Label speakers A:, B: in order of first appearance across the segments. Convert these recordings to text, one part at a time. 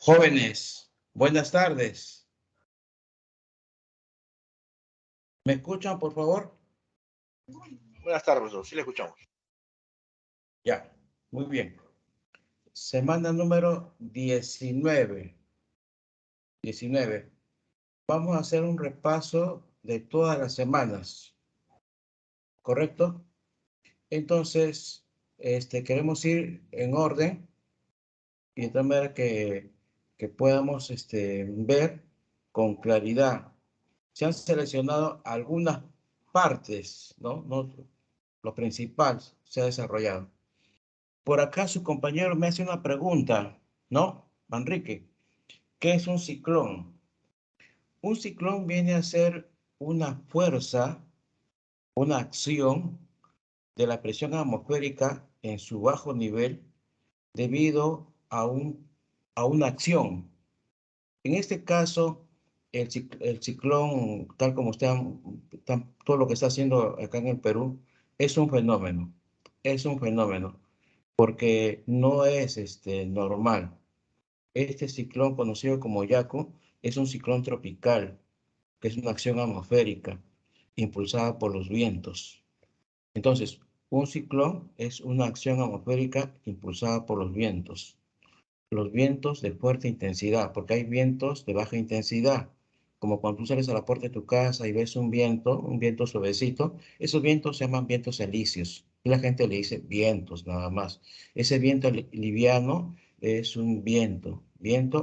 A: Jóvenes, buenas tardes. ¿Me escuchan, por favor?
B: Buenas tardes, profesor. Sí le escuchamos.
A: Ya, muy bien. Semana número 19. Vamos a hacer un repaso de todas las semanas, ¿correcto? Entonces, queremos ir en orden y de tal manera que podamos ver con claridad. Se han seleccionado algunas partes, ¿no? No, lo principal se ha desarrollado. Por acá su compañero me hace una pregunta, ¿no? Manrique, ¿qué es un ciclón? Un ciclón viene a ser una fuerza, una acción de la presión atmosférica en su bajo nivel debido a una acción. En este caso, el ciclón, tal como todo lo que está haciendo acá en el Perú, es un fenómeno. Es un fenómeno porque no es normal. Este ciclón conocido como Yaku es un ciclón tropical, que es una acción atmosférica impulsada por los vientos. Entonces, un ciclón es una acción atmosférica impulsada por los vientos. Los vientos de fuerte intensidad, porque hay vientos de baja intensidad, como cuando tú sales a la puerta de tu casa y ves un viento suavecito, esos vientos se llaman vientos alisios, y la gente le dice vientos nada más. Ese viento liviano es un viento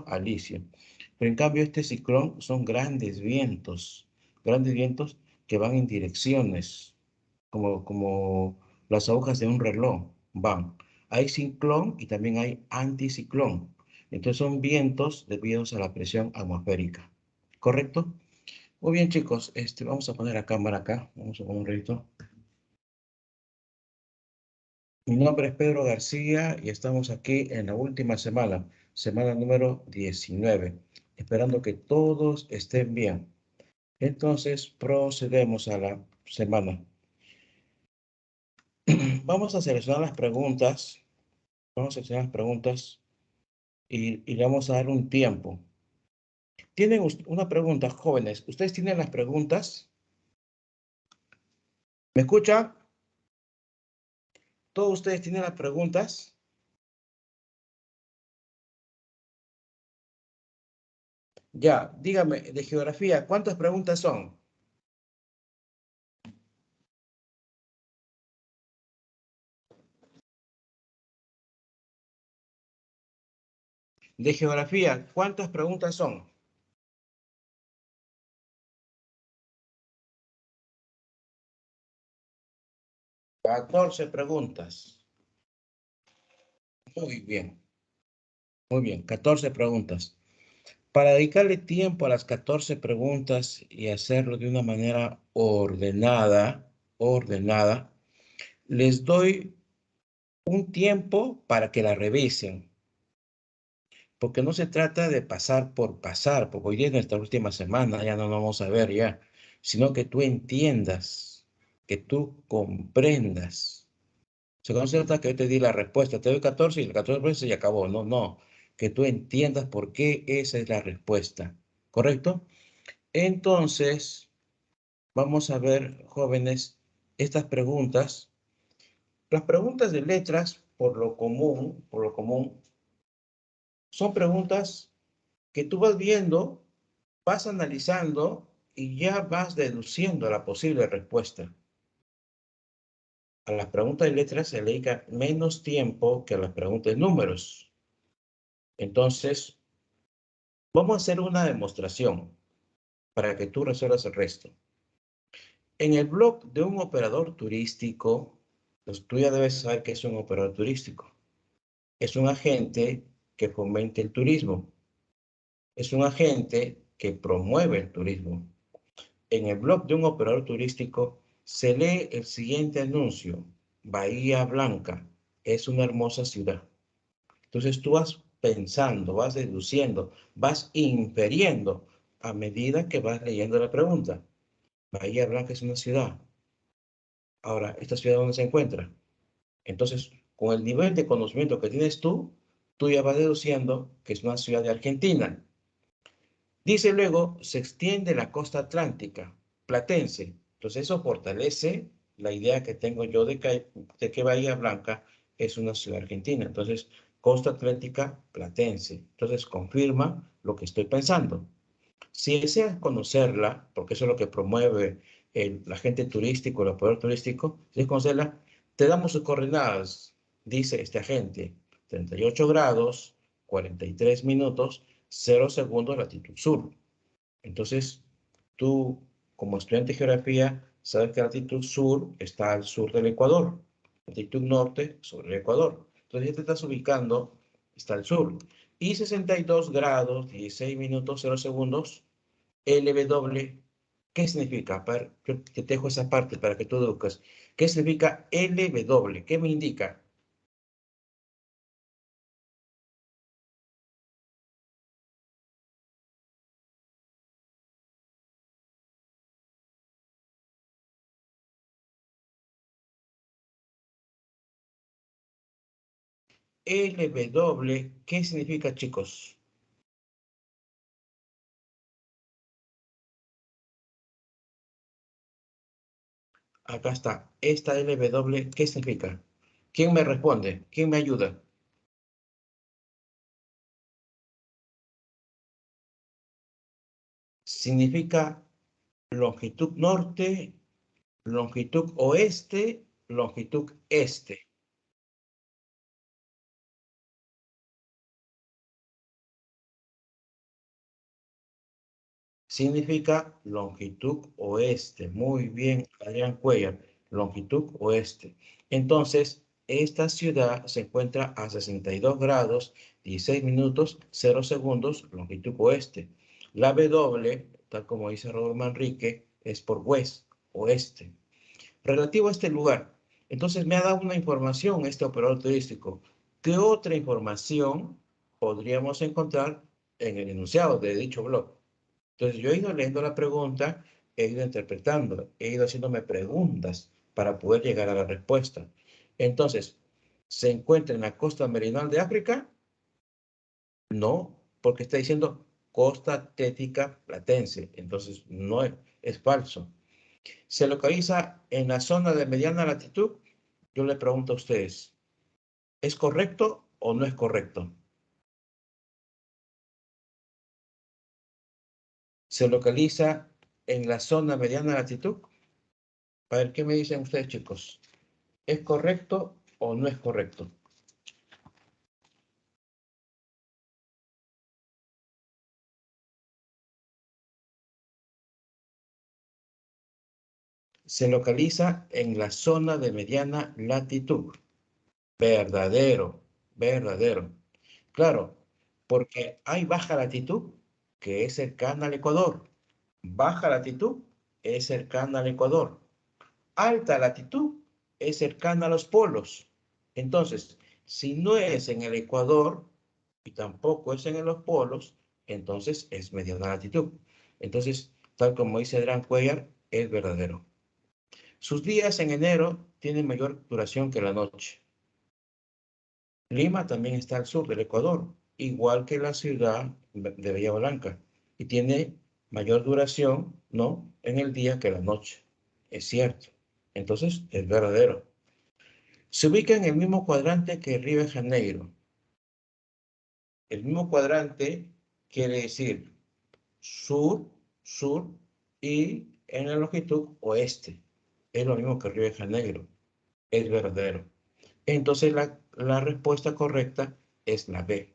A: alisio. Pero en cambio este ciclón son grandes vientos que van en direcciones, como las agujas de un reloj, van. Hay ciclón y también hay anticiclón. Entonces son vientos debidos a la presión atmosférica. ¿Correcto? Muy bien, chicos. Vamos a poner la cámara acá. Vamos a poner un ratito. Mi nombre es Pedro García y estamos aquí en la última semana, semana número 19, esperando que todos estén bien. Entonces, procedemos a la semana. Vamos a seleccionar las preguntas. Vamos a seleccionar las preguntas y le vamos a dar un tiempo. Tienen una pregunta, jóvenes. ¿Ustedes tienen las preguntas? ¿Me escuchan? ¿Todos ustedes tienen las preguntas? Ya, dígame, de geografía, ¿cuántas preguntas son? De geografía, ¿cuántas preguntas son? Catorce preguntas. Muy bien, muy bien, 14 preguntas. Para dedicarle tiempo a las 14 preguntas y hacerlo de una manera ordenada, les doy un tiempo para que la revisen. Porque no se trata de pasar por pasar, porque hoy día es nuestra última semana, ya no nos vamos a ver ya, sino que tú entiendas, que tú comprendas. Se trata que yo te di la respuesta, te doy 14 y la 14 respuestas y acabó. No, no, que tú entiendas por qué esa es la respuesta, ¿correcto? Entonces, vamos a ver, jóvenes, estas preguntas. Las preguntas de letras, por lo común, son preguntas que tú vas viendo, vas analizando y ya vas deduciendo la posible respuesta. A las preguntas de letras se le dedica menos tiempo que a las preguntas de números. Entonces, vamos a hacer una demostración para que tú resuelvas el resto. En el blog de un operador turístico, pues tú ya debes saber qué es un operador turístico. Es un agente que fomenta el turismo. Es un agente que promueve el turismo. En el blog de un operador turístico se lee el siguiente anuncio. Bahía Blanca es una hermosa ciudad. Entonces tú vas pensando, vas deduciendo, vas infiriendo a medida que vas leyendo la pregunta. Bahía Blanca es una ciudad. Ahora, ¿esta ciudad dónde se encuentra? Entonces, con el nivel de conocimiento que tienes tú, tú ya vas deduciendo que es una ciudad de Argentina. Dice luego, se extiende la costa atlántica, platense. Entonces eso fortalece la idea que tengo yo de que Bahía Blanca es una ciudad argentina. Entonces, costa atlántica, platense. Entonces confirma lo que estoy pensando. Si deseas conocerla, porque eso es lo que promueve el agente turístico, el operador turístico, si deseas conocerla, te damos sus coordenadas, dice este agente, 38 grados, 43 minutos, 0 segundos latitud sur. Entonces, tú, como estudiante de geografía, sabes que la latitud sur está al sur del Ecuador, latitud norte sobre el Ecuador. Entonces, ya te estás ubicando, está al sur. Y 62 grados, 16 minutos, 0 segundos, LW, ¿qué significa? Yo te dejo esa parte para que tú eduques. ¿Qué significa LW? ¿Qué me indica? LW, ¿qué significa, chicos? Acá está. Esta LW, ¿qué significa? ¿Quién me responde? ¿Quién me ayuda? Significa longitud norte, longitud oeste, longitud este. Significa longitud oeste. Muy bien, Adrián Cuellar, longitud oeste. Entonces, esta ciudad se encuentra a 62 grados, 16 minutos, 0 segundos, longitud oeste. La W, tal como dice Rodolfo Manrique, es por west, oeste. Relativo a este lugar, entonces me ha dado una información este operador turístico. ¿Qué otra información podríamos encontrar en el enunciado de dicho blog? Entonces yo he ido leyendo la pregunta, he ido interpretando, he ido haciéndome preguntas para poder llegar a la respuesta. Entonces, ¿se encuentra en la costa meridional de África? No, porque está diciendo costa atlética platense. Entonces, no es falso. ¿Se localiza en la zona de mediana latitud? Yo le pregunto a ustedes, ¿es correcto o no es correcto? ¿Se localiza en la zona mediana latitud? A ver, ¿qué me dicen ustedes, chicos? ¿Es correcto o no es correcto? Se localiza en la zona de mediana latitud. Verdadero, verdadero. Claro, porque hay baja latitud que es cercana al Ecuador. Baja latitud es cercana al Ecuador. Alta latitud es cercana a los polos. Entonces, si no es en el Ecuador y tampoco es en los polos, entonces es mediana latitud. Entonces, tal como dice Adrián Cuellar, es verdadero. Sus días en enero tienen mayor duración que la noche. Lima también está al sur del Ecuador, igual que la ciudad de Bahía Blanca, y tiene mayor duración, ¿no?, en el día que la noche. Es cierto. Entonces, es verdadero. Se ubica en el mismo cuadrante que Río de Janeiro. El mismo cuadrante quiere decir sur, sur y en la longitud oeste. Es lo mismo que Río de Janeiro. Es verdadero. Entonces la respuesta correcta es la B.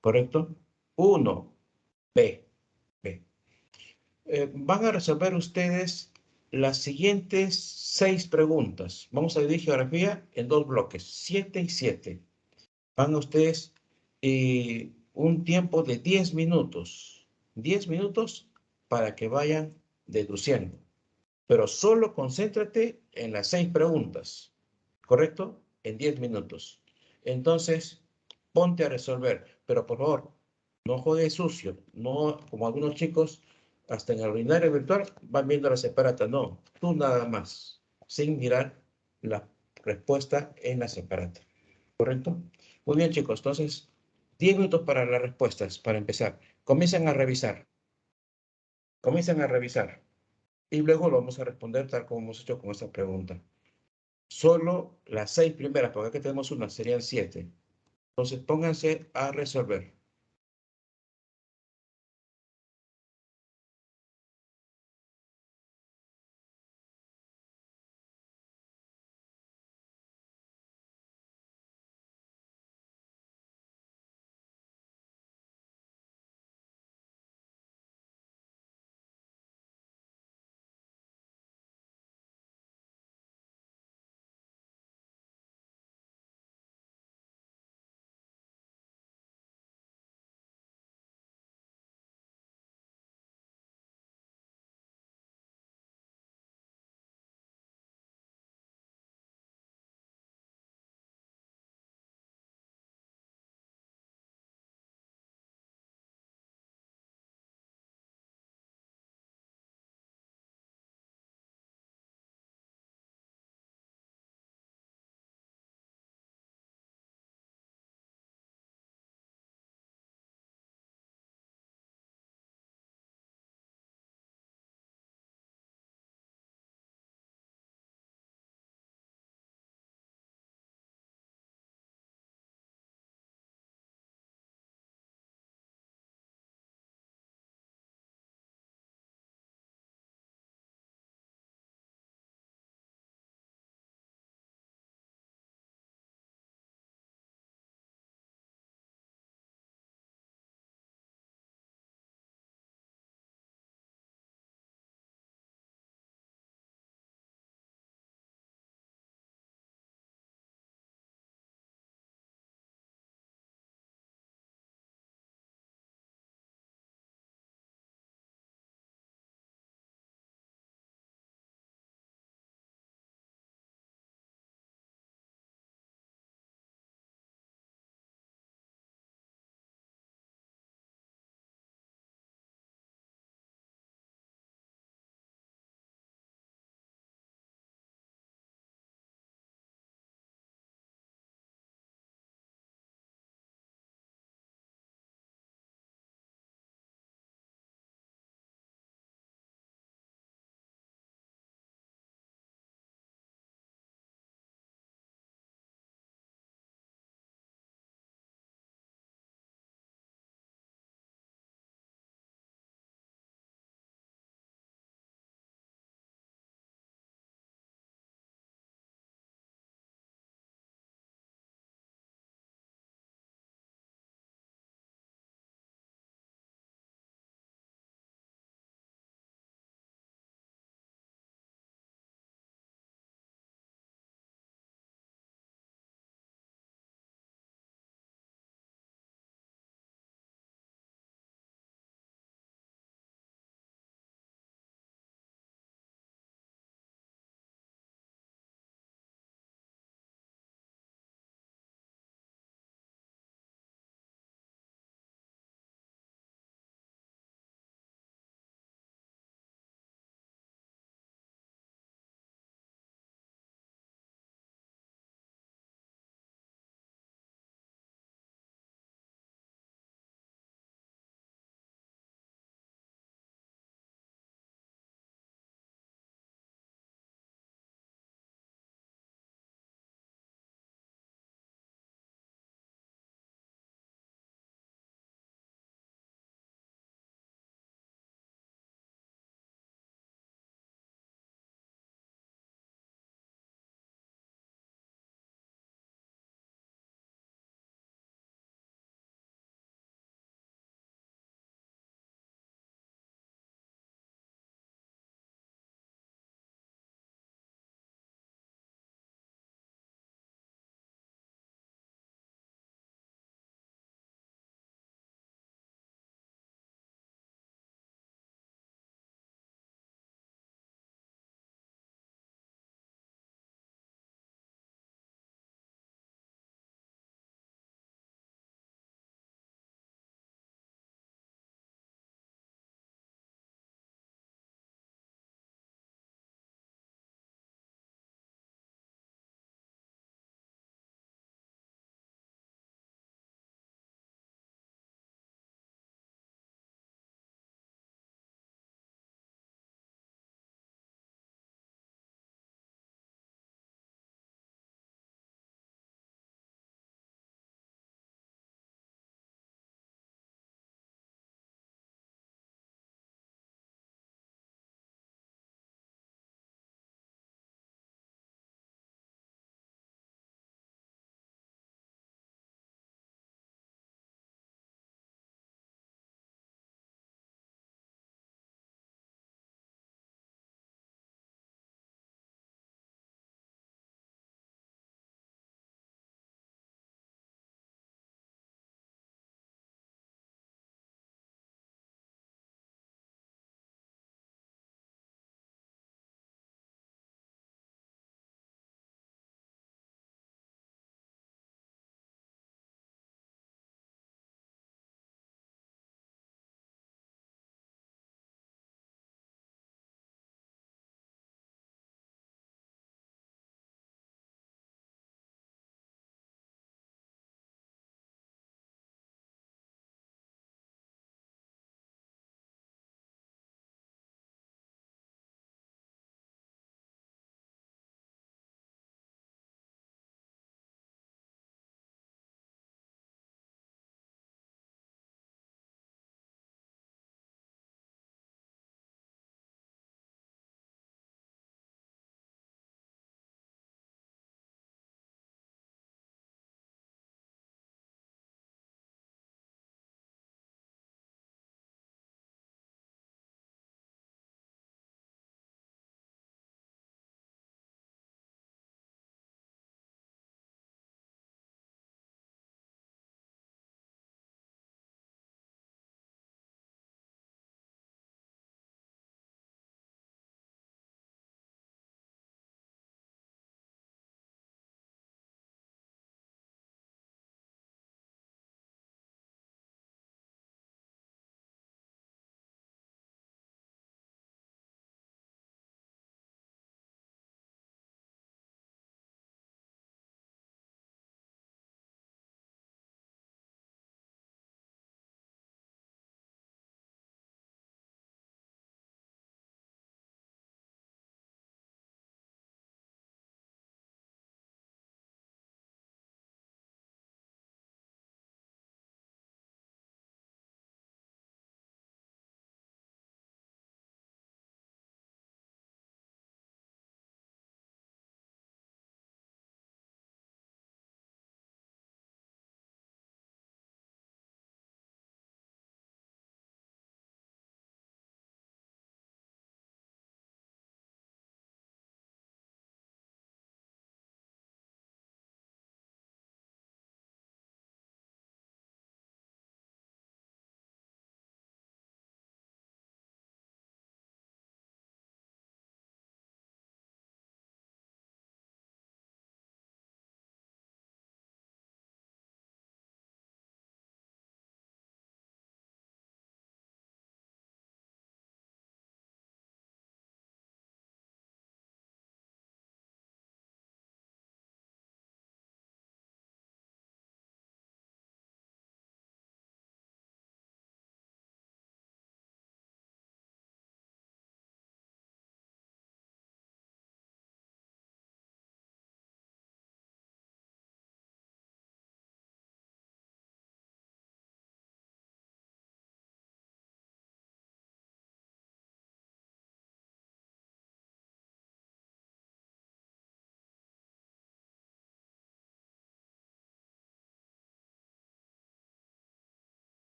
A: ¿Correcto? 1. B. B. Van a resolver ustedes las siguientes 6 preguntas. Vamos a dividir geografía en 2 bloques, 7 y 7. Van ustedes un tiempo de 10 minutos. 10 minutos para que vayan deduciendo. Pero solo concéntrate en las 6 preguntas. ¿Correcto? En 10 minutos. Entonces, ponte a resolver. Pero por favor, no juegues sucio. No, como algunos chicos, hasta en el ordinario virtual, van viendo la separata. No, tú nada más. Sin mirar la respuesta en la separata. ¿Correcto? Muy bien, chicos. Entonces, 10 minutos para las respuestas, para empezar. Comiencen a revisar. Comiencen a revisar. Y luego lo vamos a responder tal como hemos hecho con esta pregunta. Solo las 6 primeras, porque aquí tenemos una, serían 7. Entonces pónganse a resolver.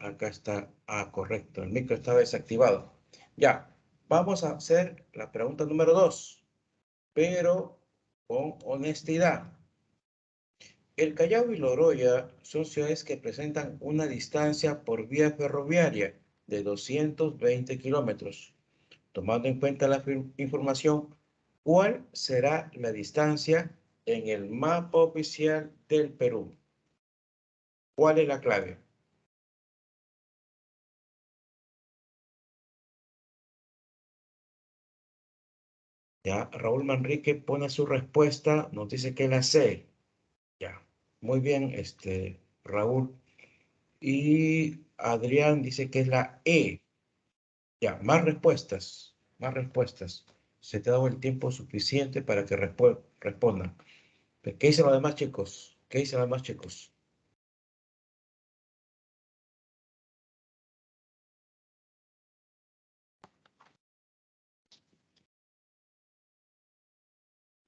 A: Acá está. Ah, correcto. El micro estaba desactivado. Ya. Vamos a hacer la pregunta número 2, pero con honestidad. El Callao y Loroya son ciudades que presentan una distancia por vía ferroviaria de 220 kilómetros. Tomando en cuenta la información, ¿cuál será la distancia en el mapa oficial del Perú? ¿Cuál es la clave? Ya, Raúl Manrique pone su respuesta, nos dice que es la C. Ya, muy bien, Raúl. Y Adrián dice que es la E. Ya, más respuestas, más respuestas. Se te ha dado el tiempo suficiente para que respondan. ¿Qué dicen los demás chicos? ¿Qué dicen los demás chicos?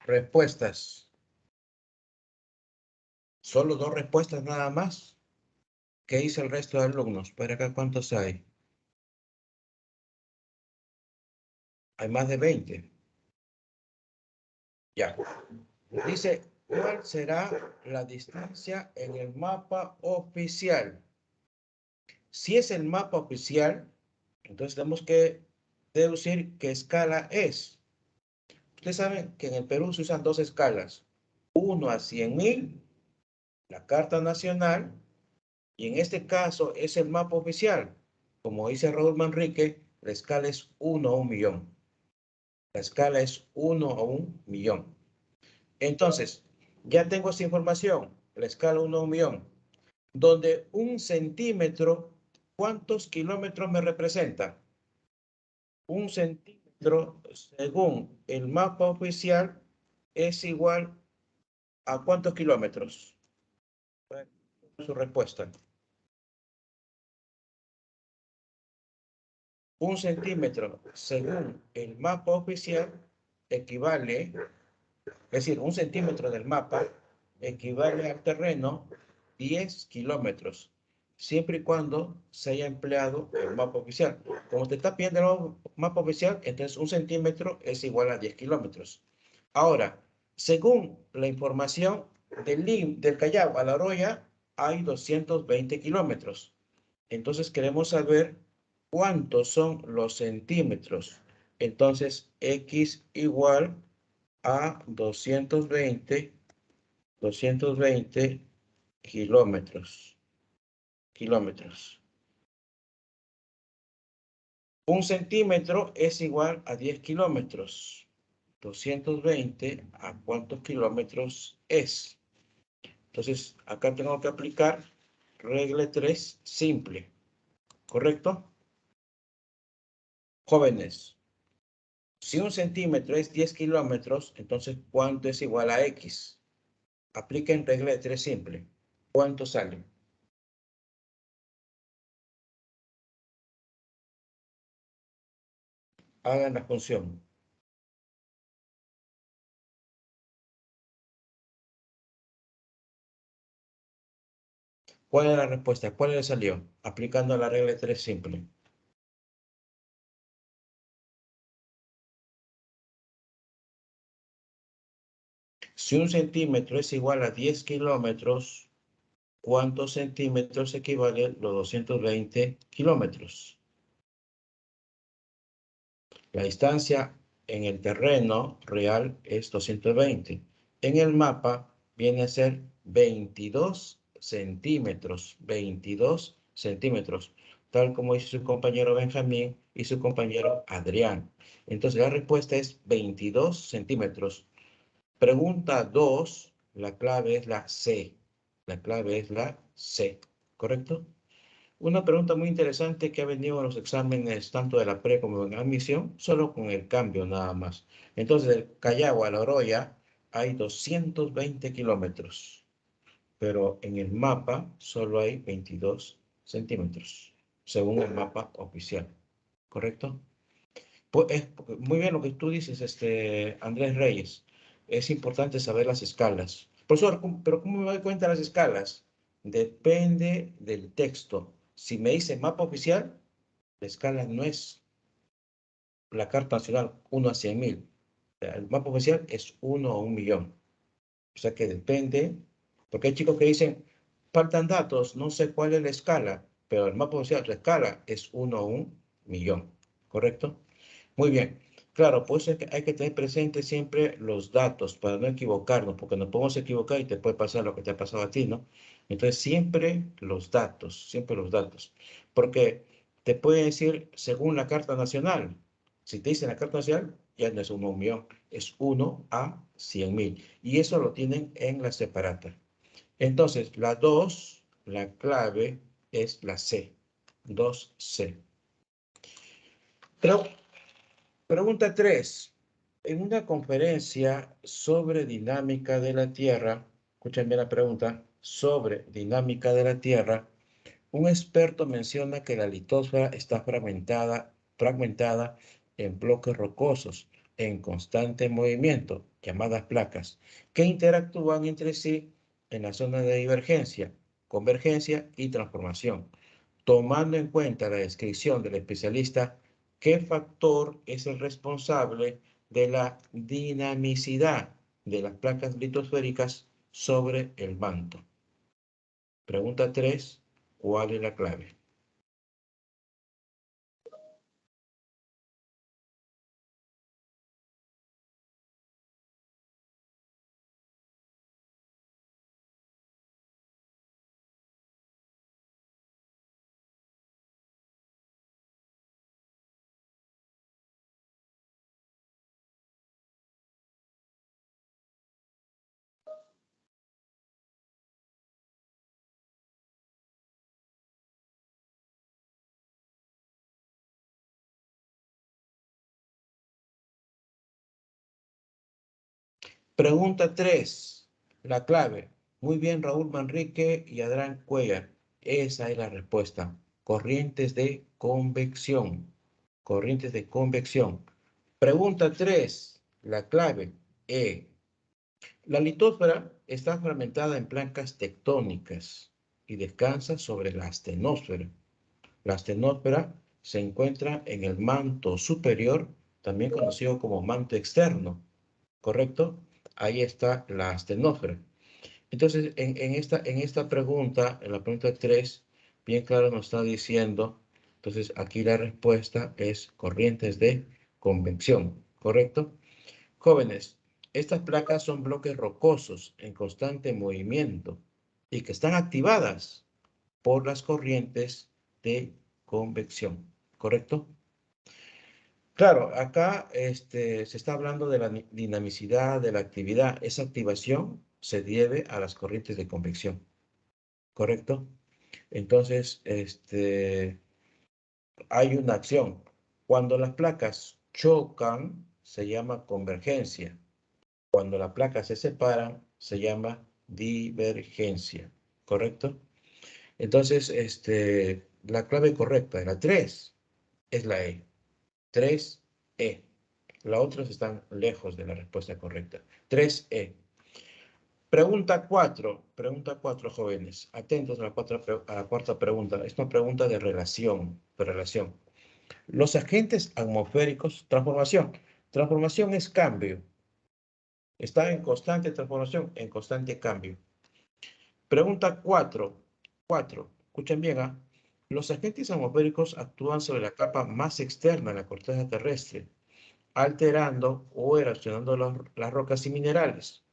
A: Respuestas. Solo 2 respuestas nada más. ¿Qué dice el resto de alumnos? Para acá, ¿cuántos hay? Hay más de 20. Ya. Dice, ¿cuál será la distancia en el mapa oficial? Si es el mapa oficial, entonces tenemos que deducir qué escala es. Ustedes saben que en el Perú se usan 2 escalas. 1 a 100.000, la Carta Nacional, y en este caso es el mapa oficial. Como dice Raúl Manrique, la escala es 1 a 1.000.000. La escala es 1 a 1.000.000. Entonces, ya tengo esta información, la escala 1 a 1.000.000, donde 1 centímetro, ¿cuántos kilómetros me representa? 1 centímetro, según el mapa oficial, es igual a ¿cuántos kilómetros? Su respuesta. 1 centímetro, según el mapa oficial, equivale, es decir, 1 centímetro del mapa equivale al terreno 10 kilómetros, siempre y cuando se haya empleado el mapa oficial. Como te está pidiendo el mapa oficial, entonces 1 centímetro es igual a 10 kilómetros. Ahora, según la información del Callao a La Oroya, hay 220 kilómetros. Entonces queremos saber cuántos son los centímetros. Entonces, X igual a 220 kilómetros. Kilómetros. 1 centímetro es igual a 10 kilómetros. 220 a cuántos kilómetros es. Entonces, acá tengo que aplicar regla 3 simple. ¿Correcto? Jóvenes, si 1 centímetro es 10 kilómetros, entonces ¿cuánto es igual a X? Apliquen regla de 3 simple. ¿Cuánto sale? Hagan la función. ¿Cuál es la respuesta? ¿Cuál le salió? Aplicando la regla de 3 simple. Si 1 centímetro es igual a 10 kilómetros, ¿cuántos centímetros equivalen los 220 kilómetros? La distancia en el terreno real es 220. En el mapa viene a ser 22 centímetros. 22 centímetros. Tal como dice su compañero Benjamín y su compañero Adrián. Entonces la respuesta es 22 centímetros. Pregunta 2, la clave es la C. La clave es la C. ¿Correcto? Una pregunta muy interesante que ha venido en los exámenes tanto de la pre como en admisión, solo con el cambio nada más. Entonces, del Callao a La Oroya hay 220 kilómetros, pero en el mapa solo hay 22 centímetros, según el mapa oficial. ¿Correcto? Pues es muy bien lo que tú dices, Andrés Reyes. Es importante saber las escalas. Profesor, pero ¿cómo me doy cuenta de las escalas? Depende del texto. Si me dice mapa oficial, la escala no es la Carta Nacional 1 a 100.000. El mapa oficial es 1 a 1.000.000. O sea que depende, porque hay chicos que dicen, faltan datos, no sé cuál es la escala, pero el mapa oficial, la escala es 1 a 1.000.000, ¿correcto? Muy bien. Claro, pues hay que tener presente siempre los datos para no equivocarnos, porque nos podemos equivocar y te puede pasar lo que te ha pasado a ti, ¿no? Entonces, siempre los datos, siempre los datos. Porque te puede decir según la Carta Nacional. Si te dice la Carta Nacional, ya no es 1 a 1.000.000, es 1 a 100.000. Y eso lo tienen en la separata. Entonces, la 2, la clave es la C. 2C. Pero pregunta 3. En una conferencia sobre dinámica de la Tierra, escúchame la pregunta, sobre dinámica de la Tierra, un experto menciona que la litosfera está fragmentada en bloques rocosos en constante movimiento, llamadas placas, que interactúan entre sí en la zona de divergencia, convergencia y transformación. Tomando en cuenta la descripción del especialista, ¿qué factor es el responsable de la dinamicidad de las placas litosféricas sobre el manto? Pregunta 3. ¿Cuál es la clave? Pregunta 3. La clave. Muy bien, Raúl Manrique y Adrián Cuellar. Esa es la respuesta. Corrientes de convección. Corrientes de convección. Pregunta 3. La clave. E. La litosfera está fragmentada en placas tectónicas y descansa sobre la astenosfera. La astenosfera se encuentra en el manto superior, también conocido como manto externo, ¿correcto? Ahí está la astenosfera. Entonces, en esta pregunta, en la pregunta 3, bien claro nos está diciendo, entonces aquí la respuesta es corrientes de convección, ¿correcto? Jóvenes, estas placas son bloques rocosos en constante movimiento y que están activadas por las corrientes de convección, ¿correcto? Claro, acá se está hablando de la dinamicidad, de la actividad. Esa activación se debe a las corrientes de convección, ¿correcto? Entonces, hay una acción. Cuando las placas chocan, se llama convergencia. Cuando las placas se separan, se llama divergencia, ¿correcto? Entonces, la clave correcta, la 3, es la E. 3E. Las otras están lejos de la respuesta correcta. 3E. Pregunta 4, jóvenes. Atentos a la cuarta pregunta. Es una pregunta de relación. Los agentes atmosféricos, transformación. Transformación es cambio. Está en constante transformación, en constante cambio. Pregunta 4. Escuchen bien, ¿ah? Los agentes atmosféricos actúan sobre la capa más externa de la corteza terrestre, alterando o erosionando las rocas y minerales.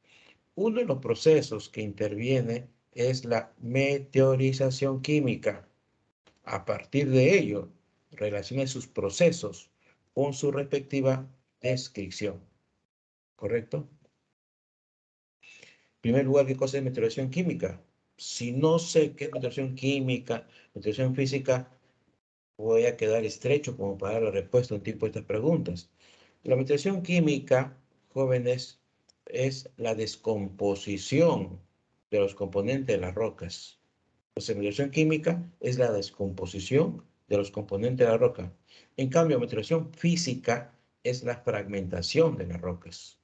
A: Uno de los procesos que interviene es la meteorización química. A partir de ello, relacione sus procesos con su respectiva descripción. ¿Correcto? En primer lugar, ¿qué cosa es meteorización química? Si no sé qué es meteorización química, meteorización física, voy a quedar estrecho como para dar la respuesta a un tipo de estas preguntas. La meteorización química, jóvenes, es la descomposición de los componentes de las rocas. La meteorización química es la descomposición de los componentes de la roca. En cambio, meteorización física es la fragmentación de las rocas.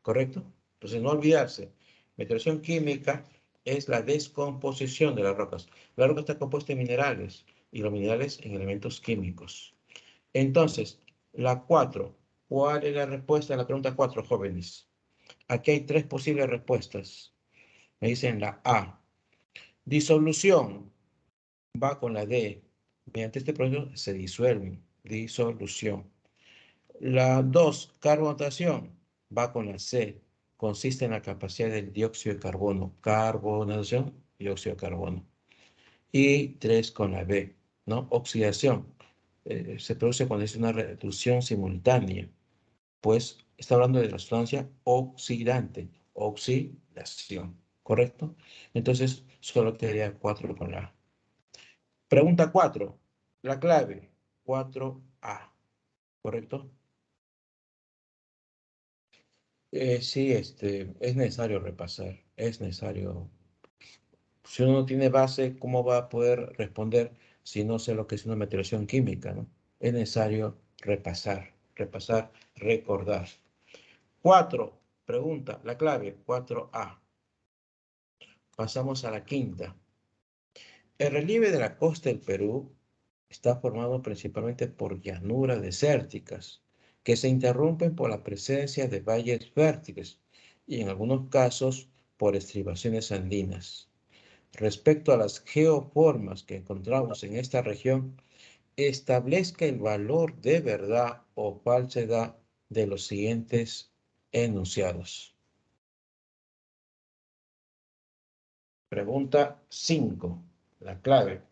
A: ¿Correcto? Entonces, no olvidarse. Meteorización química es la descomposición de las rocas. La roca está compuesta de minerales. y los minerales en elementos químicos. Entonces, la 4. ¿Cuál es la respuesta a la pregunta 4, jóvenes? Aquí hay 3 posibles respuestas. Me dicen la A. Disolución va con la D. Mediante este proceso se disuelven. Disolución. La 2, carbonatación, va con la C. Consiste en la capacidad del dióxido de carbono. Carbonatación, dióxido de carbono. Y 3 con la B, ¿no? Oxidación. Se produce cuando es una reducción simultánea. Pues está hablando de la sustancia oxidante. Oxidación. ¿Correcto? Entonces, solo quedaría 4 con la A. Pregunta 4. La clave. 4A. ¿Correcto? Sí, es necesario repasar, es necesario. Si uno no tiene base, ¿cómo va a poder responder si no sé lo que es una meteorización química, ¿no? Es necesario repasar, recordar. 4, pregunta, la clave, 4A. Pasamos a la quinta. El relieve de la costa del Perú está formado principalmente por llanuras desérticas que se interrumpen por la presencia de valles fértiles y en algunos casos por estribaciones andinas. Respecto a las geoformas que encontramos en esta región, establezca el valor de verdad o falsedad de los siguientes enunciados. Pregunta 5. La clave.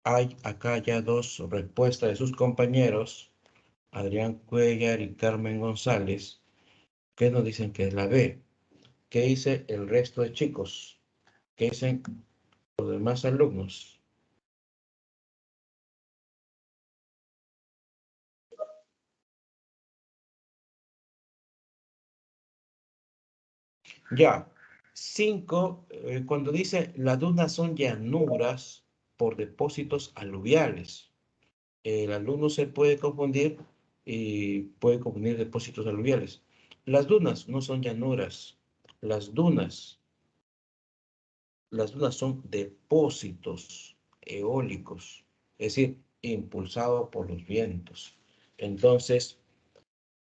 A: Hay acá ya 2 respuestas de sus compañeros, Adrián Cuellar y Carmen González, que nos dicen que es la B. ¿Qué dice el resto de chicos? ¿Qué dicen los demás alumnos? Ya. 5, cuando dice las dunas son llanuras por depósitos aluviales. El alumno se puede confundir y puede confundir depósitos aluviales. Las dunas no son llanuras. Las dunas son depósitos eólicos, es decir, impulsados por los vientos. Entonces,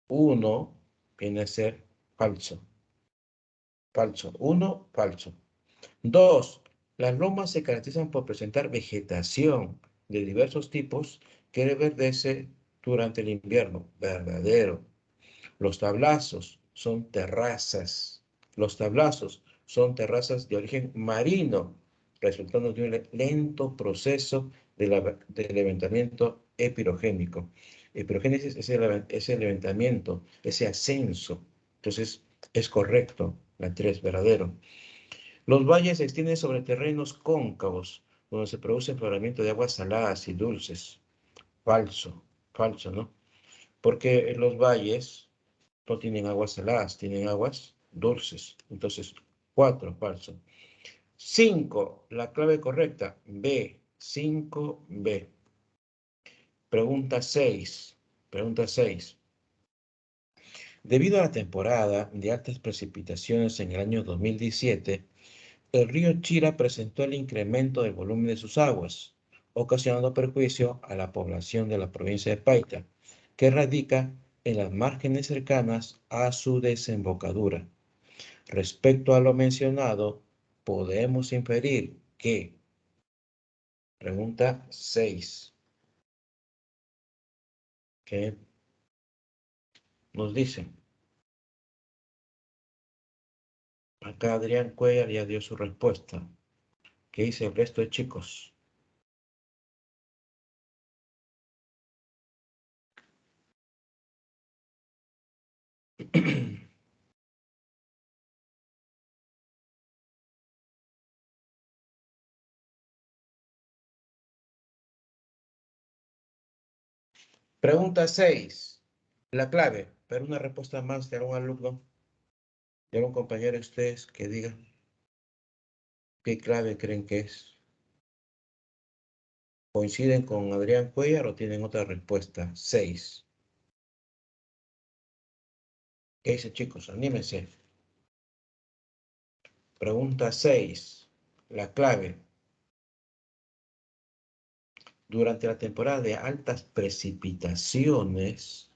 A: 1 viene a ser falso. Falso. 1, falso. 2, las lomas se caracterizan por presentar vegetación de diversos tipos que reverdece durante el invierno. Verdadero. Los tablazos son terrazas. Los tablazos son terrazas de origen marino, resultando de un lento proceso de levantamiento epirogénico. Epirogénesis es ese levantamiento, ese ascenso. Entonces, es correcto. La 3, verdadero. Los valles se extienden sobre terrenos cóncavos, donde se produce afloramiento de aguas saladas y dulces. Falso, falso, ¿no? Porque los valles no tienen aguas saladas, tienen aguas dulces. Entonces, 4, falso. 5, la clave correcta, B, 5B. Pregunta 6. Pregunta 6. Debido a la temporada de altas precipitaciones en el año 2017, el río Chira presentó el incremento del volumen de sus aguas, ocasionando perjuicio a la población de la provincia de Paita, que radica en las márgenes cercanas a su desembocadura. Respecto a lo mencionado, podemos inferir que, pregunta 6, que nos dicen, acá Adrián Cuellar ya dio su respuesta. ¿Qué dice el resto de chicos? Pregunta 6, la clave, pero una respuesta más de algún alumno, de algún compañero de ustedes que diga. ¿Qué clave creen que es? ¿Coinciden con Adrián Cuellar o tienen otra respuesta? 6. ¿Qué dicen, chicos? Anímense. Pregunta 6. La clave. Durante la temporada de altas precipitaciones,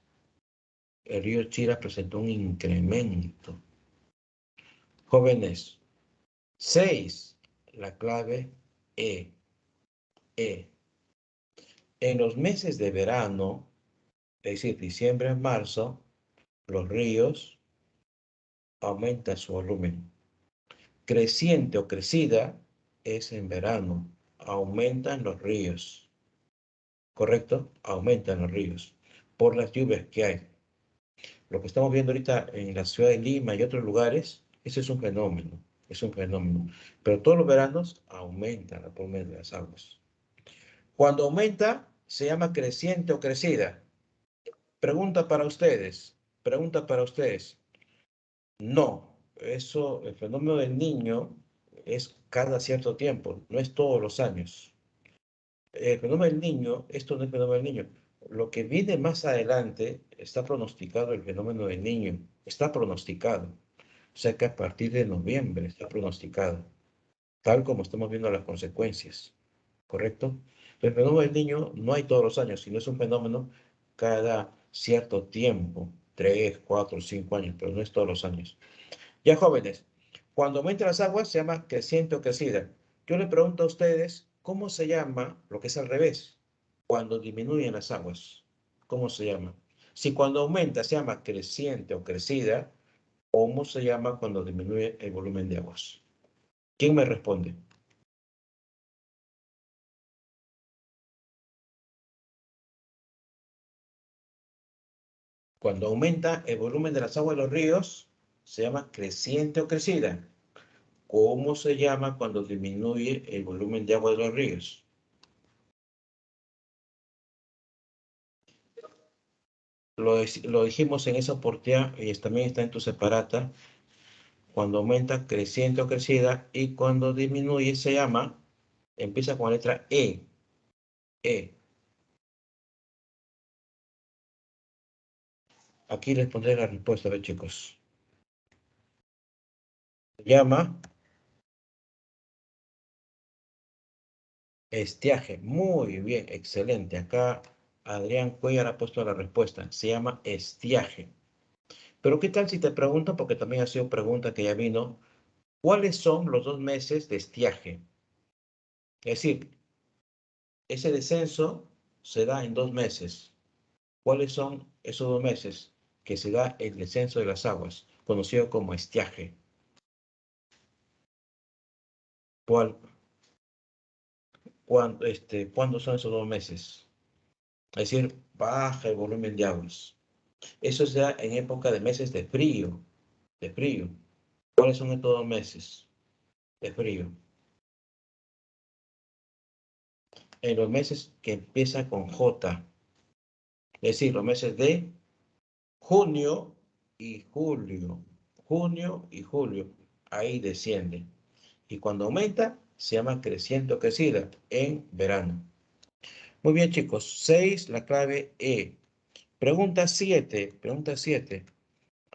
A: el río Chira presentó un incremento. Jóvenes, 6. La clave E. E. En los meses de verano, es decir, diciembre a marzo, los ríos aumentan su volumen. Creciente o crecida es en verano. Aumentan los ríos. ¿Correcto? Aumentan los ríos por las lluvias que hay. Lo que estamos viendo ahorita en la ciudad de Lima y otros lugares, ese es un fenómeno. Es un fenómeno. Pero todos los veranos aumenta el volumen de las aguas. Cuando aumenta, se llama creciente o crecida. Pregunta para ustedes. Pregunta para ustedes. No, eso, el fenómeno del niño es cada cierto tiempo, no es todos los años. El fenómeno del niño, esto no es el fenómeno del niño. Lo que viene más adelante está pronosticado el fenómeno del niño, está pronosticado. O sea que a partir de noviembre está pronosticado, tal como estamos viendo las consecuencias, ¿correcto? El fenómeno del niño no hay todos los años, sino es un fenómeno cada cierto tiempo, 3, 4, 5 años, pero no es todos los años. Ya jóvenes, cuando aumentan las aguas se llama creciente o crecida. Yo le pregunto a ustedes, ¿cómo se llama lo que es al revés? Cuando disminuyen las aguas, ¿cómo se llama? Si cuando aumenta se llama creciente o crecida, ¿cómo se llama cuando disminuye el volumen de aguas? ¿Quién me responde? Cuando aumenta el volumen de las aguas de los ríos, se llama creciente o crecida. ¿Cómo se llama cuando disminuye el volumen de agua de los ríos? Lo dijimos en esa oportunidad y también está en tu separata. Cuando aumenta, creciente o crecida, y cuando disminuye se llama, empieza con la letra E. E. Aquí les pondré la respuesta, a ver, chicos. Se llama estiaje. Muy bien, excelente. Acá Adrián Cuellar ha puesto la respuesta. Se llama estiaje. Pero ¿qué tal si te pregunto, porque también ha sido pregunta que ya vino, ¿cuáles son los 2 meses de estiaje? Es decir, ese descenso se da en 2 meses. ¿Cuáles son esos 2 meses que se da el descenso de las aguas, conocido como estiaje? ¿Cuál, ¿Cuándo son esos 2 meses? Es decir, baja el volumen de aguas. Eso se da en época de meses de frío, de frío. ¿Cuáles son estos 2 meses de frío? En los meses que empiezan con J, es decir, los meses de junio y julio. Junio y julio, ahí desciende. Y cuando aumenta, se llama creciente o crecida en verano. Muy bien, chicos. 6, la clave E. Pregunta 7. Pregunta 7.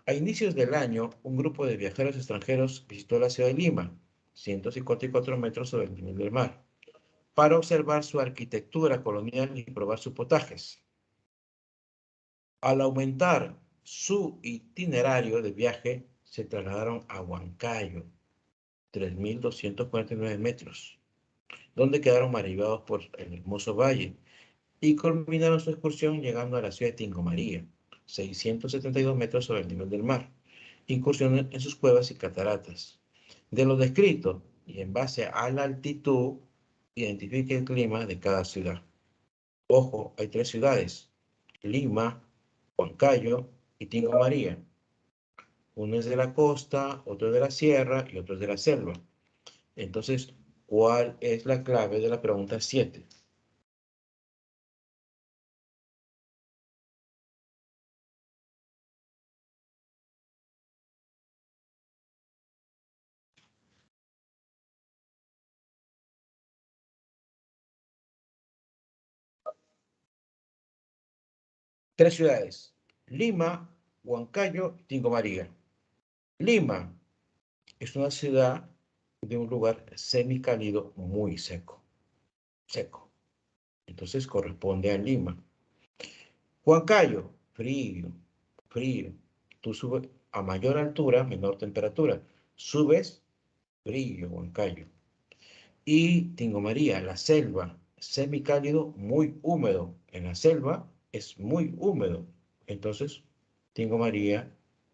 A: A inicios del año, un grupo de viajeros extranjeros visitó la ciudad de Lima, 154 metros sobre el nivel del mar, para observar su arquitectura colonial y probar sus potajes. Al aumentar su itinerario de viaje, se trasladaron a Huancayo, 3.249 metros, donde quedaron maravillados por el hermoso valle y culminaron su excursión llegando a la ciudad de Tingo María, 672 metros sobre el nivel del mar, incursiones en sus cuevas y cataratas. De lo descrito y en base a la altitud, identifique el clima de cada ciudad. Ojo, hay 3 ciudades: Lima, Huancayo y Tingo María. Uno es de la costa, otro es de la sierra y otro es de la selva. Entonces, ¿cuál es la clave de la pregunta 7? Tres ciudades: Lima, Huancayo y Tingo María. Lima es una ciudad de un lugar semicálido muy seco. Seco. Entonces corresponde a Lima. Huancayo, frío, frío. Tú subes a mayor altura, menor temperatura. Subes, frío, Huancayo. Y Tingo María, la selva, semicálido, muy húmedo. En la selva es muy húmedo. Entonces, Tingo María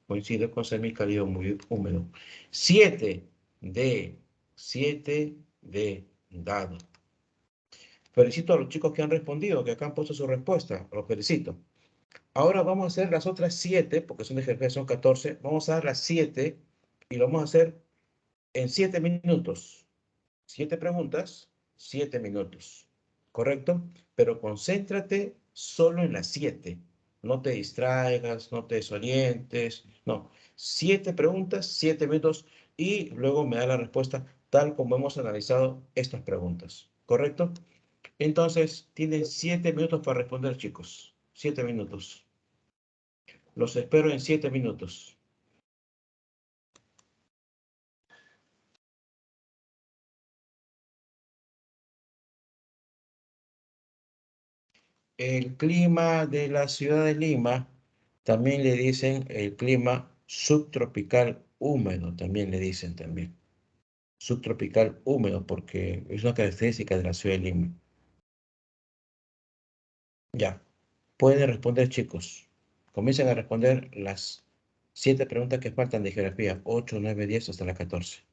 A: coincide con semicálido, muy húmedo. 7 de dado. Felicito a los chicos que han respondido, que acá han puesto su respuesta. Los felicito. Ahora vamos a hacer las otras 7, porque son de ejercicio, son 14. Vamos a dar las 7 y lo vamos a hacer en 7 minutos. 7 preguntas, 7 minutos. ¿Correcto? Pero concéntrate solo en las 7. No te distraigas, no te desorientes. No. 7 preguntas, 7 minutos y luego me da la respuesta tal como hemos analizado estas preguntas. ¿Correcto? Entonces, tienen 7 minutos para responder, chicos. 7 minutos. Los espero en 7 minutos. El clima de la ciudad de Lima, también le dicen el clima subtropical húmedo, también le dicen también. Subtropical húmedo, porque es una característica de la ciudad de Lima. Ya, pueden responder, chicos. Comiencen a responder las 7 preguntas que faltan de geografía, 8, 9, 10 hasta la 14.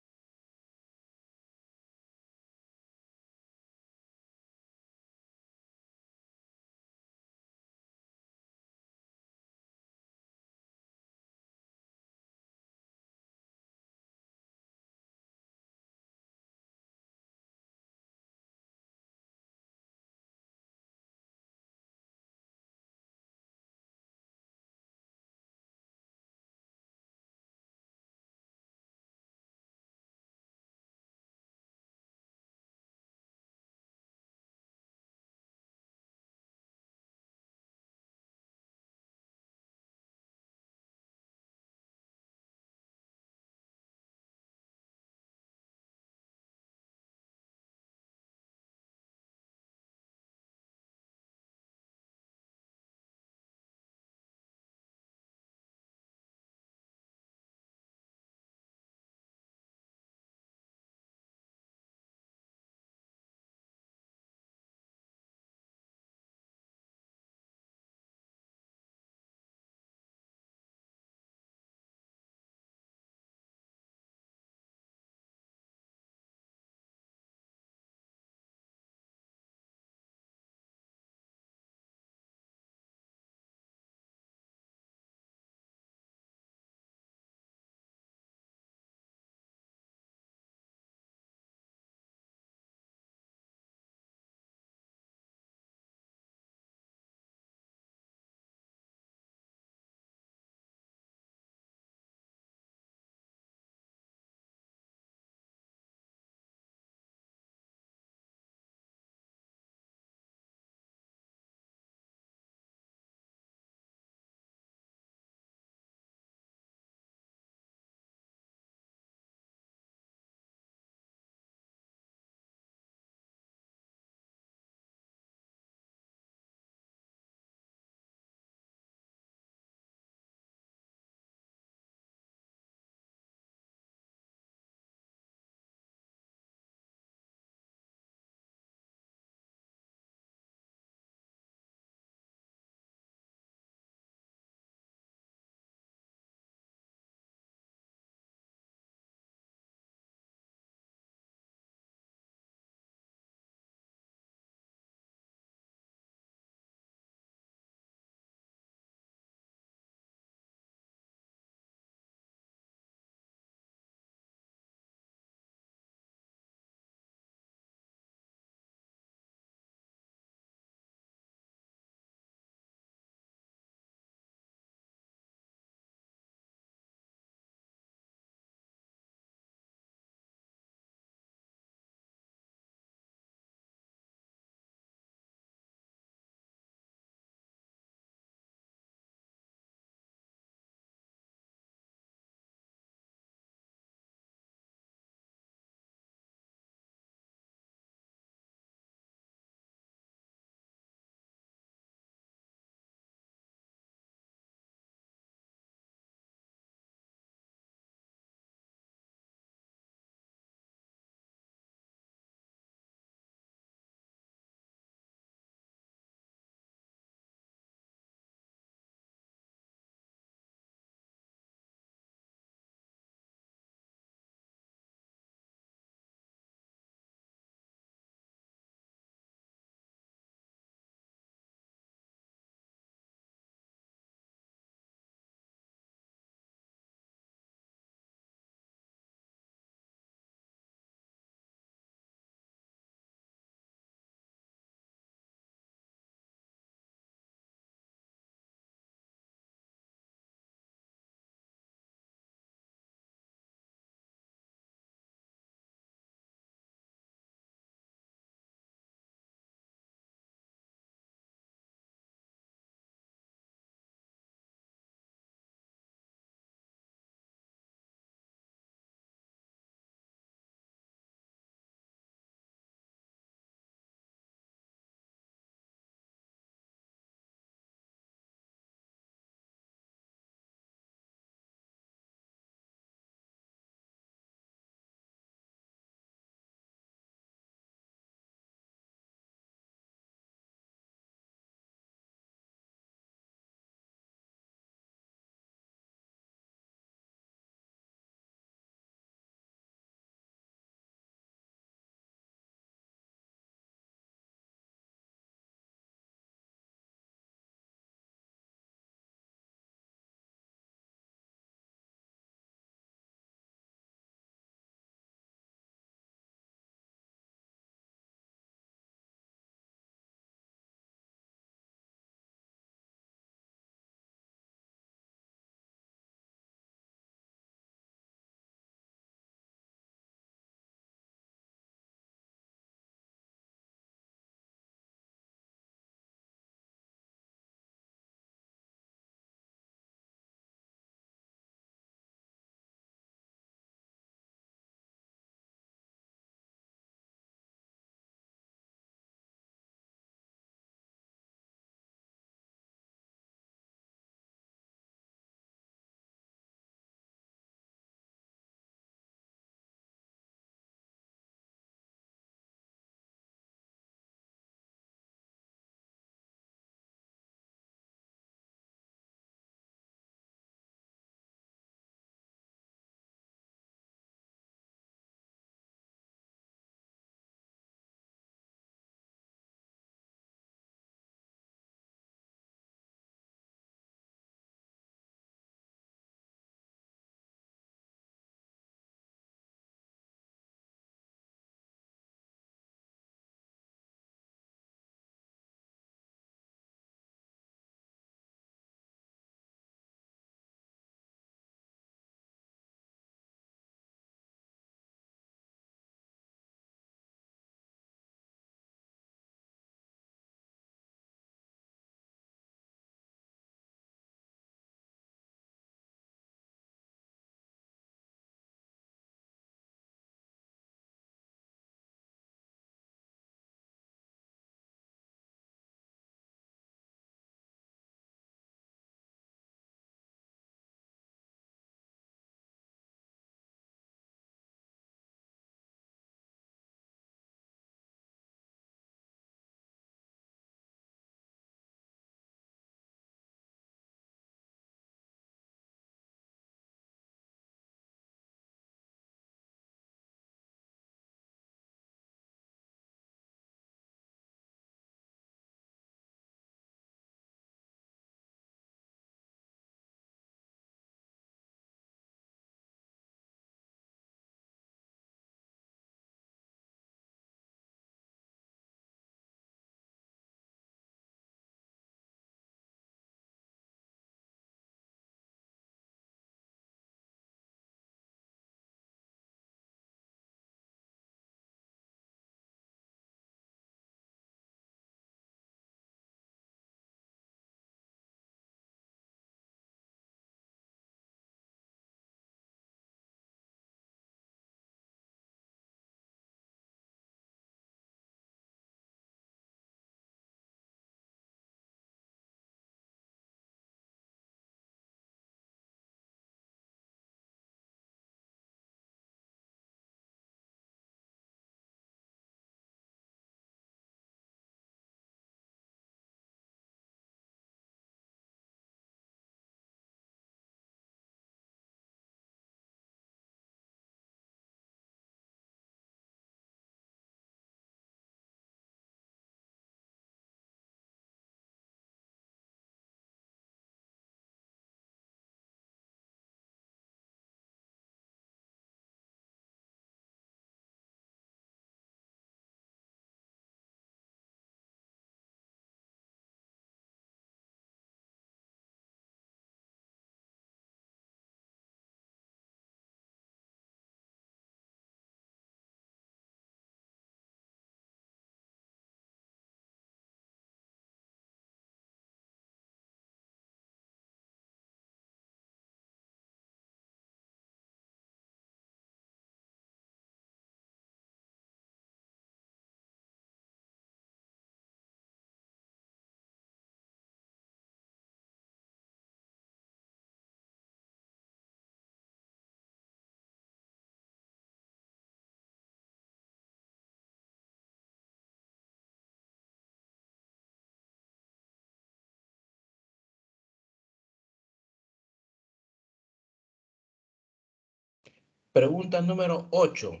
A: Pregunta número 8.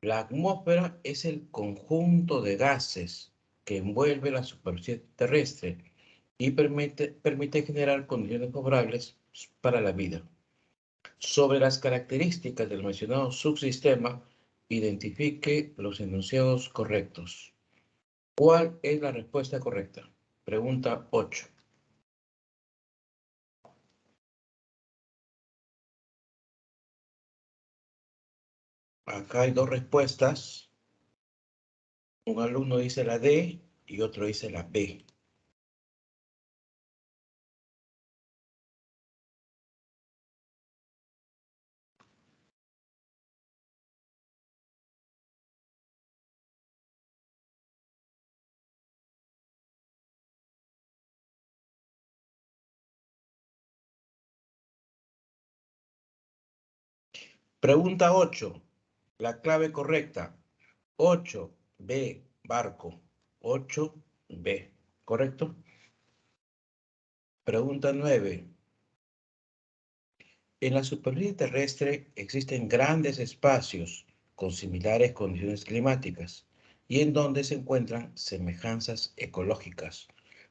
A: La atmósfera es el conjunto de gases que envuelve la superficie terrestre y permite generar condiciones favorables para la vida. Sobre las características del mencionado subsistema, identifique los enunciados correctos. ¿Cuál es la respuesta correcta? Pregunta 8. Acá hay dos respuestas. Un alumno dice la D y otro dice la B. Pregunta 8. La clave correcta. 8B, barco. 8B. ¿Correcto? Pregunta 9. En la superficie terrestre existen grandes espacios con similares condiciones climáticas y en donde se encuentran semejanzas ecológicas,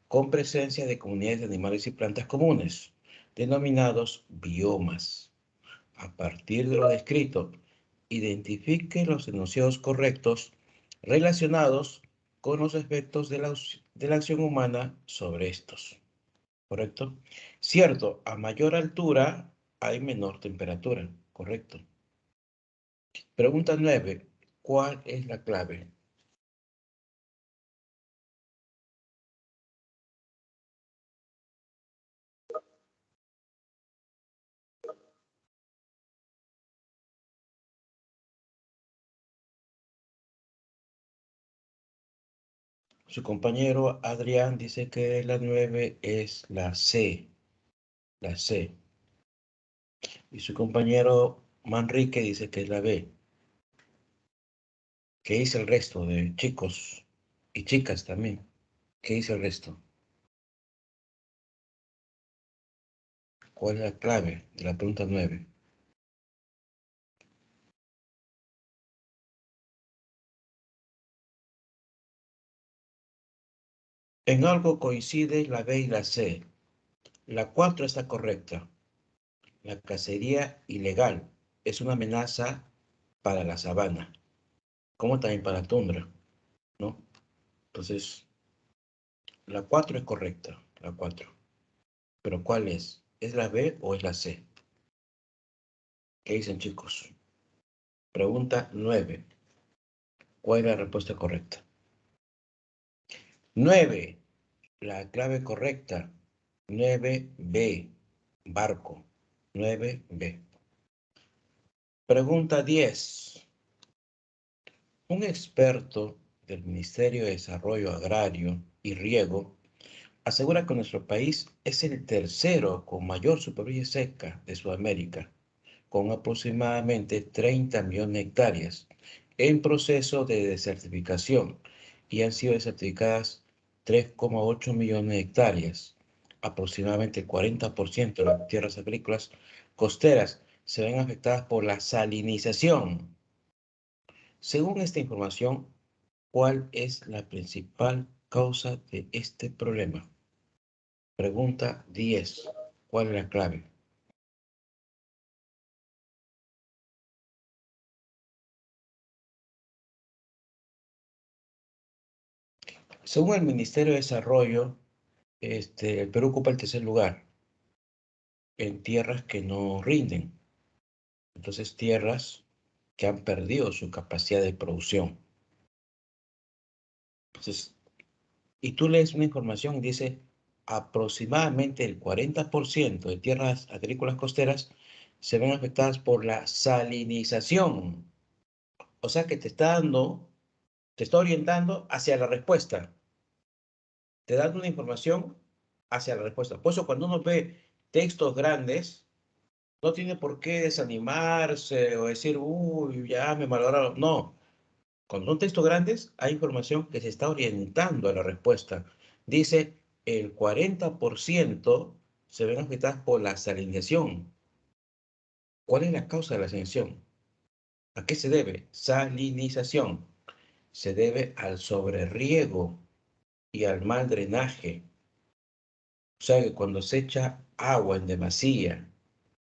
A: con presencia de comunidades de animales y plantas comunes, denominados biomas. A partir de lo descrito, identifique los enunciados correctos relacionados con los efectos de la acción humana sobre estos. ¿Correcto? Cierto, a mayor altura hay menor temperatura. Correcto. Pregunta 9. ¿Cuál es la clave? Su compañero Adrián dice que la 9 es la C. La C. Y su compañero Manrique dice que es la B. ¿Qué dice el resto de chicos y chicas también? ¿Qué dice el resto? ¿Cuál es la clave de la pregunta 9? En algo coincide la B y la C. La 4 está correcta. La cacería ilegal es una amenaza para la sabana, como también para la tundra, ¿no? Entonces, la 4 es correcta, la 4. Pero ¿cuál es? ¿Es la B o es la C? ¿Qué dicen, chicos? Pregunta 9. ¿Cuál es la respuesta correcta? 9. La clave correcta. 9B. Barco. 9B. Pregunta 10. Un experto del Ministerio de Desarrollo Agrario y Riego asegura que nuestro país es el tercero con mayor superficie seca de Sudamérica, con aproximadamente 30 millones de hectáreas en proceso de desertificación y han sido desertificadas 3,8 millones de hectáreas. Aproximadamente el 40% de las tierras agrícolas costeras se ven afectadas por la salinización. Según esta información, ¿cuál es la principal causa de este problema? Pregunta 10. ¿Cuál es la clave? Según el Ministerio de Desarrollo, el Perú ocupa el tercer lugar en tierras que no rinden. Entonces, tierras que han perdido su capacidad de producción. Entonces, y tú lees una información y dice aproximadamente el 40% de tierras agrícolas costeras se ven afectadas por la salinización. O sea que te está orientando hacia la respuesta. Te dan una información hacia la respuesta. Por eso cuando uno ve textos grandes, no tiene por qué desanimarse o decir, uy, ya me malograron. No, cuando son textos grandes, hay información que se está orientando a la respuesta. Dice, el 40% se ven afectadas por la salinización. ¿Cuál es la causa de la ascensión? ¿A qué se debe? Salinización. Se debe al sobreriego y al mal drenaje. O sea que cuando se echa agua en demasía,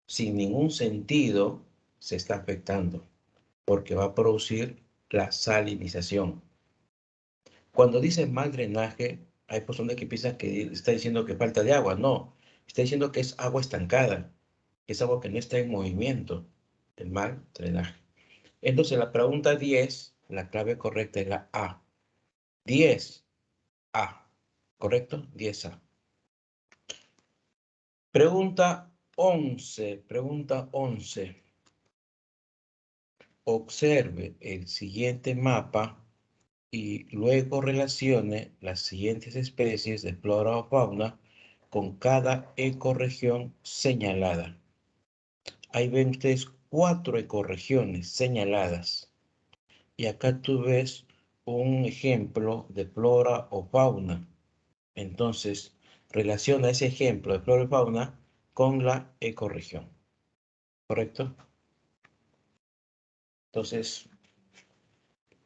A: sin ningún sentido, se está afectando, porque va a producir la salinización. Cuando dice mal drenaje, hay personas que piensan que está diciendo que falta de agua. No, está diciendo que es agua estancada, que es agua que no está en movimiento, el mal drenaje. Entonces, la pregunta 10, la clave correcta es la A. 10A, ¿correcto? 10A. Pregunta 11. Observe el siguiente mapa y luego relacione las siguientes especies de flora o fauna con cada ecorregión señalada. Ahí ven ustedes 4 ecorregiones señaladas. Y acá tú ves un ejemplo de flora o fauna. Entonces, relaciona ese ejemplo de flora y fauna con la ecorregión. ¿Correcto? Entonces,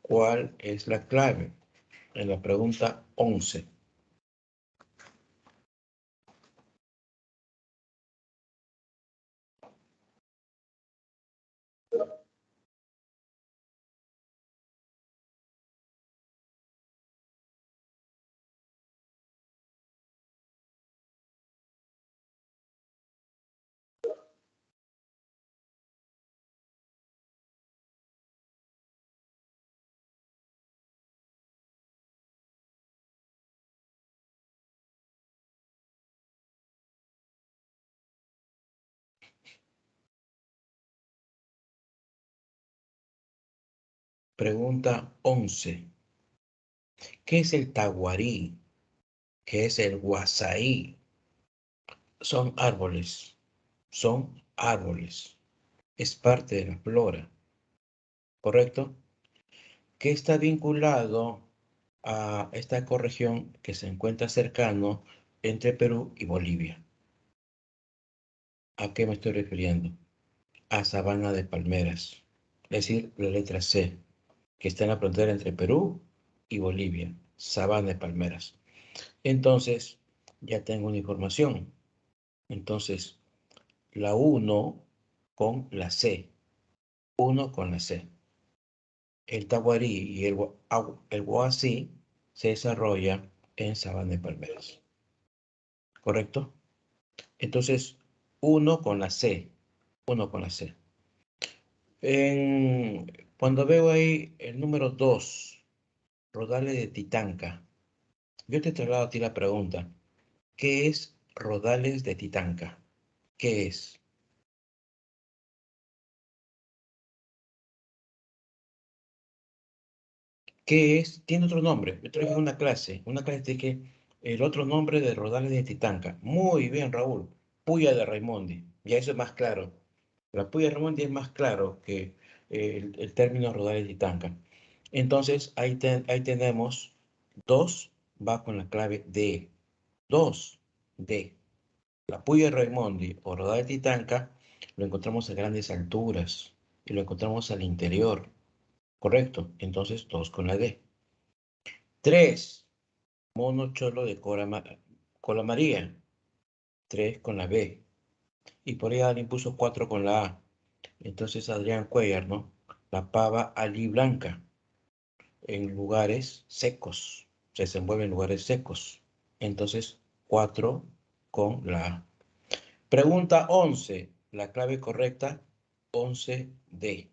A: ¿cuál es la clave? En la pregunta 11. Pregunta 11. ¿Qué es el taguarí? ¿Qué es el guasaí? Son árboles. Son árboles. Es parte de la flora. ¿Correcto? Que está vinculado a esta ecorregión que se encuentra cercano entre Perú y Bolivia. ¿A qué me estoy refiriendo? A sabana de palmeras, es decir, la letra C, que está en la frontera entre Perú y Bolivia, sabana de palmeras. Entonces, ya tengo una información. Entonces, la 1 con la C, 1 con la C. El taguarí y el guasí se desarrolla en sabana de palmeras. ¿Correcto? Entonces, 1 con la C, 1 con la C. Cuando veo ahí el número 2, rodales de Titanca, yo te traslado a ti la pregunta, ¿qué es rodales de Titanca? ¿Qué es? ¿Qué es? Tiene otro nombre. Yo traje una clase de que el otro nombre de rodales de Titanca. Muy bien, Raúl. Puya de Raimondi. Ya eso es más claro. La puya de Raimondi es más claro que el término rodales de Titanca. Entonces, ahí tenemos 2, va con la clave D. 2D. La puya de Raimondi o rodal de Titanca lo encontramos a grandes alturas y lo encontramos al interior. Correcto. Entonces, 2 con la D. 3, mono cholo de cola María. 3 con la B. Y por ahí alguien puso 4 con la A. Entonces Adrián Cuellar, ¿no? La pava aliblanca en lugares secos. Se desenvuelve en lugares secos. Entonces, 4 con la A. Pregunta 11. La clave correcta, 11D.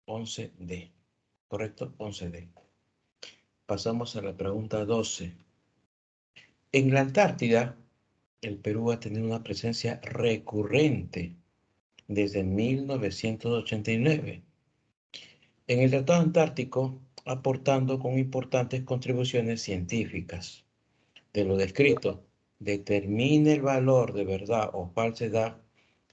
A: 11D. ¿Correcto? 11D. Pasamos a la pregunta 12. En la Antártida, el Perú ha tenido una presencia recurrente desde 1989 en el Tratado Antártico, aportando con importantes contribuciones científicas. De lo descrito, determine el valor de verdad o falsedad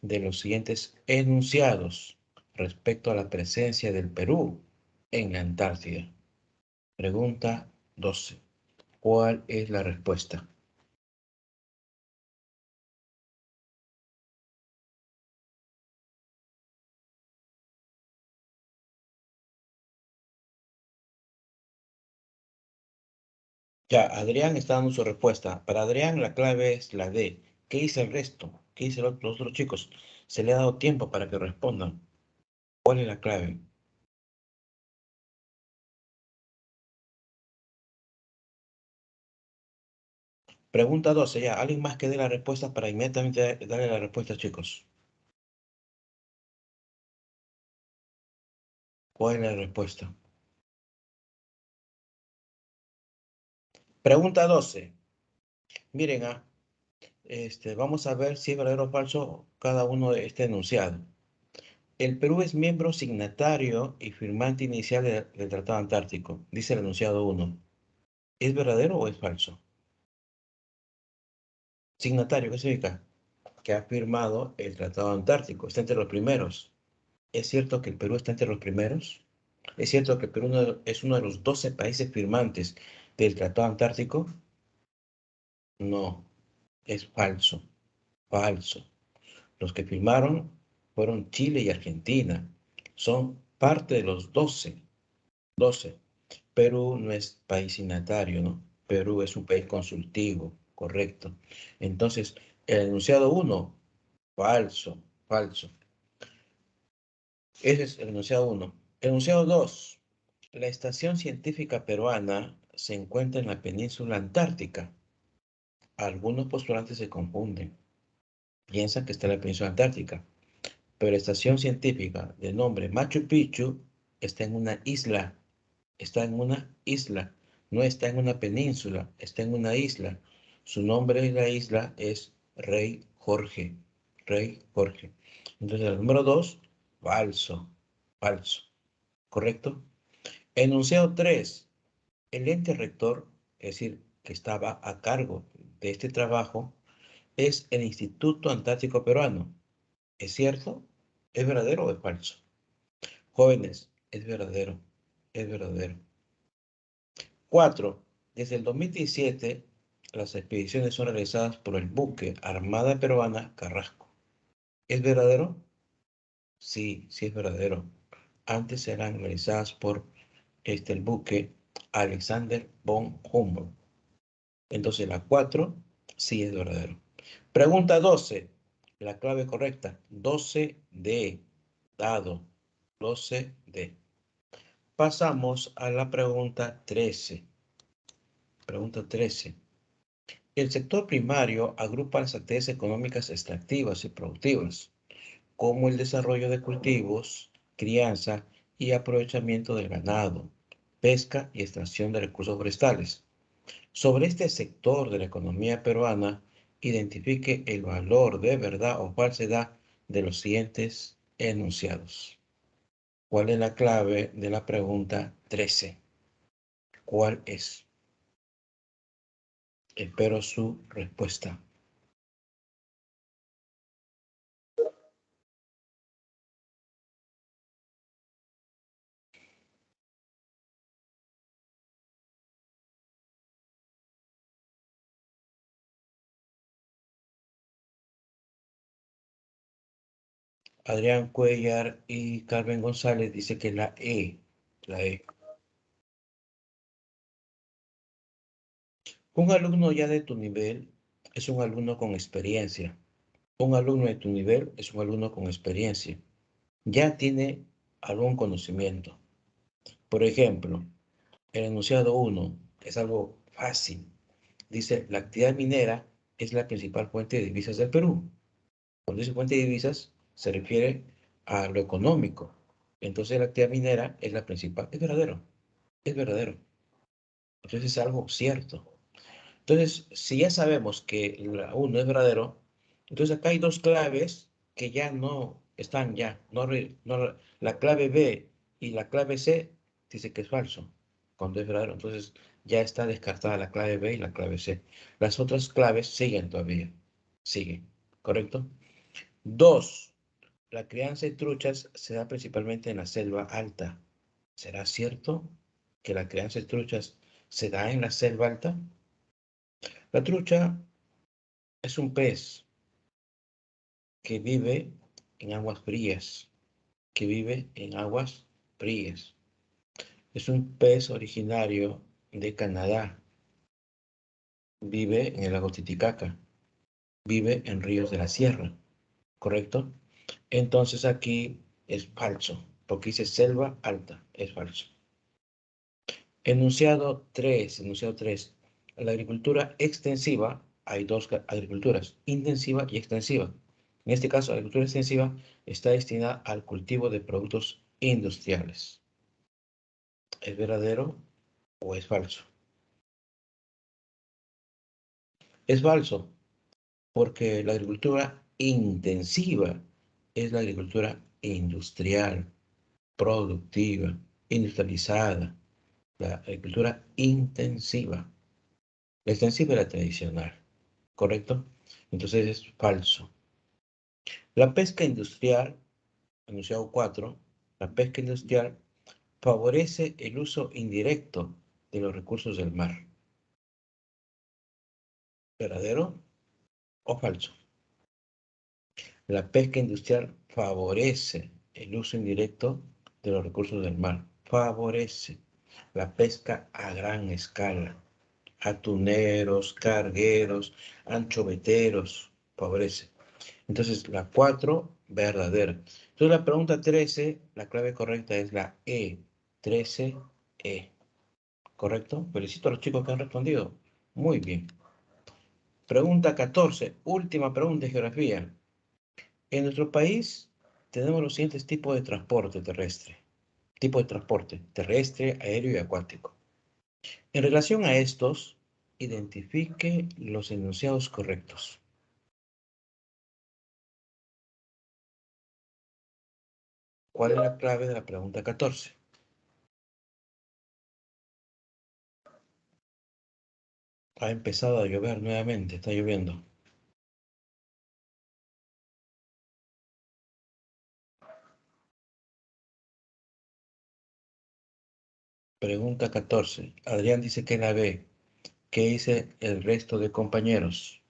A: de los siguientes enunciados respecto a la presencia del Perú en la Antártida. Pregunta 12. ¿Cuál es la respuesta? Ya, Adrián está dando su respuesta. Para Adrián la clave es la D. ¿Qué dice el resto? ¿Qué dicen los otros chicos? Se le ha dado tiempo para que respondan. ¿Cuál es la clave? Pregunta 12, ya. ¿Alguien más que dé la respuesta para inmediatamente darle la respuesta, chicos? ¿Cuál es la respuesta? Pregunta 12. Miren, vamos a ver si es verdadero o falso cada uno de este enunciado. El Perú es miembro signatario y firmante inicial del Tratado Antártico, dice el enunciado 1. ¿Es verdadero o es falso? Signatario, ¿qué significa? Que ha firmado el Tratado Antártico, está entre los primeros. ¿Es cierto que el Perú está entre los primeros? ¿Es cierto que el Perú es uno de los 12 países firmantes del Tratado Antártico? No, es falso, falso. Los que firmaron fueron Chile y Argentina. Son parte de los 12. Perú no es país signatario, ¿no? Perú es un país consultivo, correcto. Entonces, el enunciado 1, falso, falso. Ese es el enunciado 1. Enunciado 2. La estación científica peruana se encuentra en la península antártica. Algunos postulantes se confunden. Piensan que está en la península antártica. Pero la estación científica de nombre Machu Picchu está en una isla. Está en una isla. No está en una península, está en una isla. Su nombre de la isla es Rey Jorge. Rey Jorge. Entonces, el número 2, falso. Falso. ¿Correcto? Enunciado 3. El ente rector, es decir, que estaba a cargo de este trabajo, es el Instituto Antártico Peruano. ¿Es cierto? ¿Es verdadero o es falso? Jóvenes, es verdadero. Es verdadero. 4. Desde el 2017, las expediciones son realizadas por el buque Armada Peruana Carrasco. ¿Es verdadero? Sí, sí es verdadero. Antes eran realizadas por el buque Alexander von Humboldt. Entonces la 4 sí es verdadero. Pregunta 12. La clave correcta. 12D. Dado. 12D. Pasamos a la pregunta 13. Pregunta 13. El sector primario agrupa las actividades económicas extractivas y productivas, como el desarrollo de cultivos, crianza y aprovechamiento del ganado, pesca y extracción de recursos forestales. Sobre este sector de la economía peruana, identifique el valor de verdad o falsedad de los siguientes enunciados. ¿Cuál es la clave de la pregunta 13? ¿Cuál es? Espero su respuesta. Adrián Cuellar y Carmen González dice que la E. La E. Un alumno ya de tu nivel es un alumno con experiencia. Un alumno de tu nivel es un alumno con experiencia. Ya tiene algún conocimiento. Por ejemplo, el enunciado 1 es algo fácil. Dice, la actividad minera es la principal fuente de divisas del Perú. Cuando dice fuente de divisas, se refiere a lo económico. Entonces, la actividad minera es la principal. Es verdadero. Es verdadero. Entonces, es algo cierto. Entonces, si ya sabemos que la 1 es verdadero, entonces acá hay dos claves que ya no están ya. La clave B y la clave C dice que es falso, cuando es verdadero. Entonces, ya está descartada la clave B y la clave C. Las otras claves siguen todavía. Siguen. ¿Correcto? 2. La crianza de truchas se da principalmente en la selva alta. ¿Será cierto que la crianza de truchas se da en la selva alta? La trucha es un pez que vive en aguas frías, que vive en aguas frías. Es un pez originario de Canadá. vive en el lago Titicaca, vive en ríos de la sierra, ¿correcto? Entonces aquí es falso, porque dice selva alta, es falso. Enunciado 3, enunciado 3. La agricultura extensiva, hay dos agriculturas, intensiva y extensiva. En este caso, la agricultura extensiva está destinada al cultivo de productos industriales. ¿Es verdadero o es falso? Es falso, porque la agricultura intensiva es la agricultura industrial, productiva, industrializada, la agricultura intensiva. La extensiva es la tradicional, ¿correcto? Entonces es falso. La pesca industrial, enunciado 4, la pesca industrial favorece el uso indirecto de los recursos del mar. ¿Verdadero o falso? La pesca industrial favorece el uso indirecto de los recursos del mar. Favorece la pesca a gran escala. Atuneros, cargueros, anchoveteros, favorece. Entonces, la 4, verdadera. Entonces, la pregunta 13, la clave correcta es la E. 13E. ¿Correcto? Felicito a los chicos que han respondido. Muy bien. Pregunta 14, última pregunta de geografía. En nuestro país tenemos los siguientes tipos de transporte terrestre. Tipo de transporte terrestre, aéreo y acuático. En relación a estos, identifique los enunciados correctos. ¿Cuál es la clave de la pregunta 14? Ha empezado a llover nuevamente, está lloviendo. Pregunta 14. Adrián dice que la B. ¿Qué dice el resto de compañeros?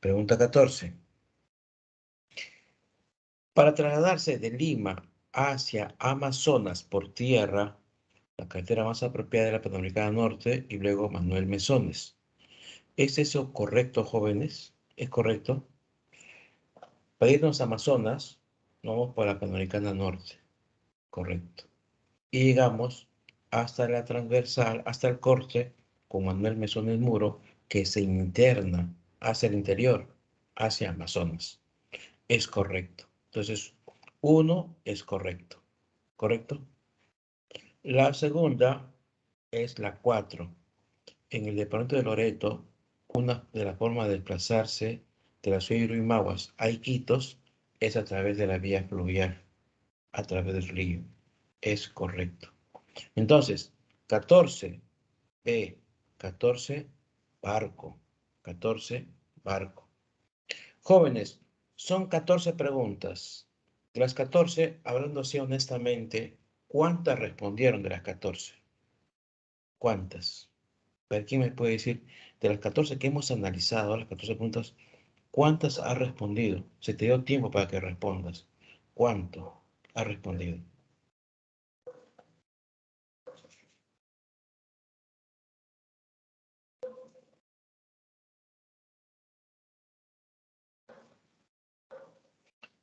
A: Pregunta 14. Para trasladarse de Lima hacia Amazonas por tierra, la carretera más apropiada de la Panamericana Norte y luego Manuel Mesones. ¿Es eso correcto, jóvenes? ¿Es correcto? Para irnos a Amazonas, vamos por la Panamericana Norte. Correcto. Y llegamos hasta la transversal, hasta el corte con Manuel Mesones Muro, que se interna hacia el interior, hacia Amazonas. Es correcto. Entonces, uno es correcto. ¿Correcto? La segunda es la 4. En el departamento de Loreto, una de las formas de desplazarse de la ciudad de Iruimaguas a Iquitos es a través de la vía fluvial, a través del río. Es correcto. Entonces, 14, B, 14, barco. 14, barco. Jóvenes, son 14 preguntas. De las 14, hablando así honestamente, ¿cuántas respondieron de las 14? ¿Cuántas? A ver, ¿quién me puede decir de las 14 que hemos analizado, las 14 preguntas, cuántas has respondido? Se te dio tiempo para que respondas. ¿Cuánto has respondido?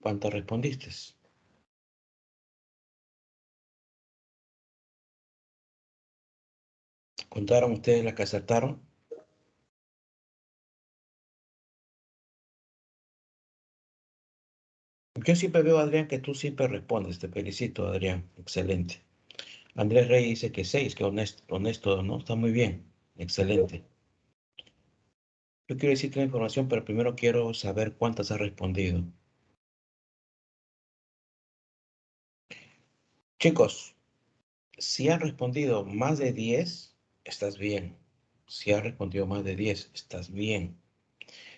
A: ¿Cuántas respondiste? ¿Contaron ustedes las que acertaron? Yo siempre veo, Adrián, que tú siempre respondes. Te felicito, Adrián. Excelente. Andrés Rey dice que 6, que honesto, honesto, ¿no? Está muy bien. Excelente. Yo quiero decirte la información, pero primero quiero saber cuántas has respondido. Chicos, si has respondido más de 10, estás bien. Si has respondido más de 10, estás bien.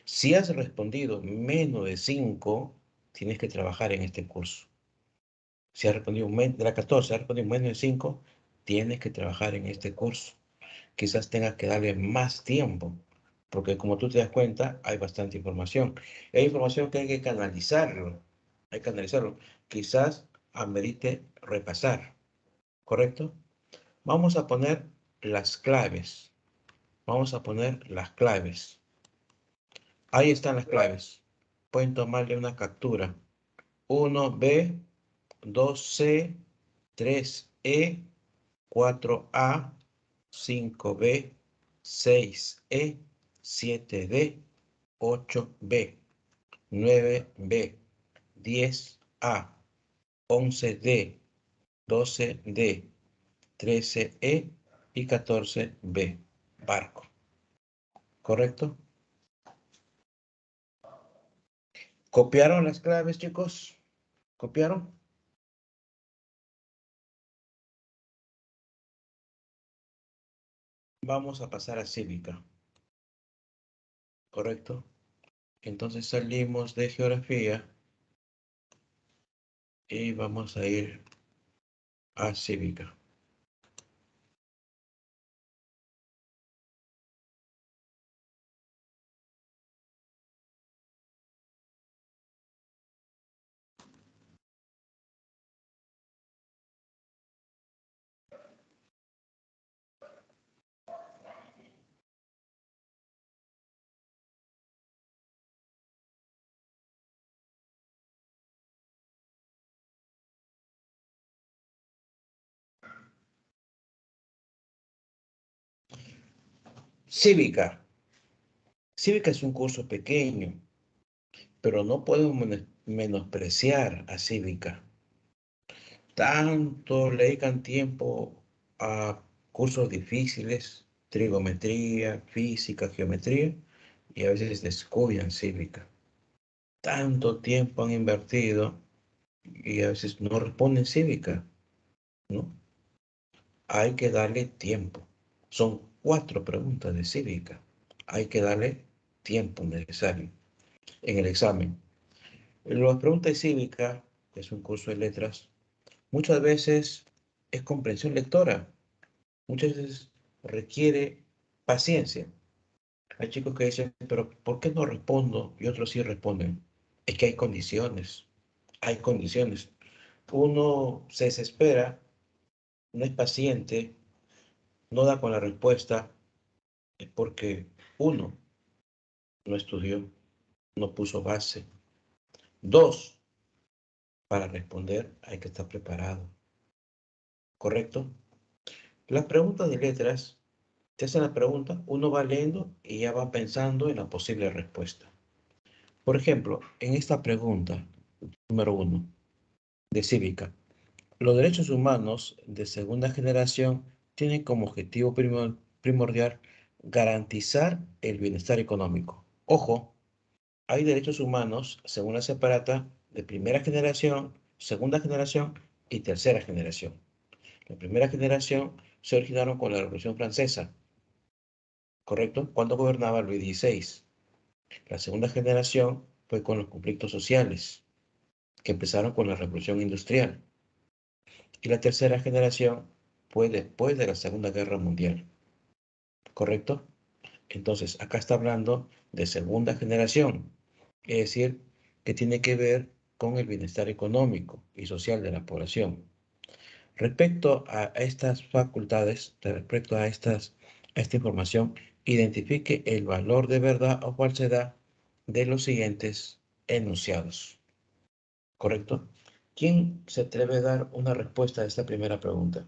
A: Si has respondido menos de 5, tienes que trabajar en este curso. Si has respondido de la 14, has respondido menos de 5, tienes que trabajar en este curso. quizás tengas que darle más tiempo, porque como tú te das cuenta, hay bastante información. Hay información que hay que canalizarlo, hay que analizarlo. Quizás amerite repasar, ¿correcto? Vamos a poner las claves. Vamos a poner las claves. Ahí están las claves. Pueden tomarle una captura. 1B, 2C, 3E, 4A, 5B, 6E, 7D, 8B, 9B, 10A, 11D, 12D, 13E y 14B. Barco. ¿Correcto? ¿Copiaron las claves, chicos? ¿Copiaron? Vamos a pasar a cívica. ¿Correcto? Entonces salimos de geografía y vamos a ir a cívica. Cívica. Cívica es un curso pequeño, pero no podemos menospreciar a cívica. Tanto le dedican tiempo a cursos difíciles, trigonometría, física, geometría, y a veces descuidan cívica. Tanto tiempo han invertido y a veces no responden cívica, ¿no? Hay que darle tiempo. Son 4 preguntas de cívica. Hay que darle tiempo necesario en el examen. Las preguntas de cívica, que es un curso de letras, muchas veces es comprensión lectora. Muchas veces requiere paciencia. Hay chicos que dicen, pero ¿por qué no respondo? Y otros sí responden. Es que hay condiciones. Hay condiciones. Uno se desespera, no es paciente, no da con la respuesta, es porque uno no estudió, no puso base. Dos, para responder hay que estar preparado. ¿Correcto? Las preguntas de letras, te hacen la pregunta, uno va leyendo y ya va pensando en la posible respuesta. Por ejemplo, en esta pregunta, número 1, de cívica, los derechos humanos de segunda generación tienen como objetivo primordial garantizar el bienestar económico. Ojo, hay derechos humanos según la separata de primera generación, segunda generación y tercera generación. La primera generación se originaron con la Revolución Francesa, ¿correcto? Cuando gobernaba Luis XVI. La segunda generación fue con los conflictos sociales, que empezaron con la Revolución Industrial. Y la tercera generación fue después de la Segunda Guerra Mundial, ¿correcto? Entonces, acá está hablando de segunda generación, es decir, que tiene que ver con el bienestar económico y social de la población. Respecto a estas facultades, respecto a esta información, identifique el valor de verdad o falsedad de los siguientes enunciados. ¿Correcto? ¿Quién se atreve a dar una respuesta a esta primera pregunta?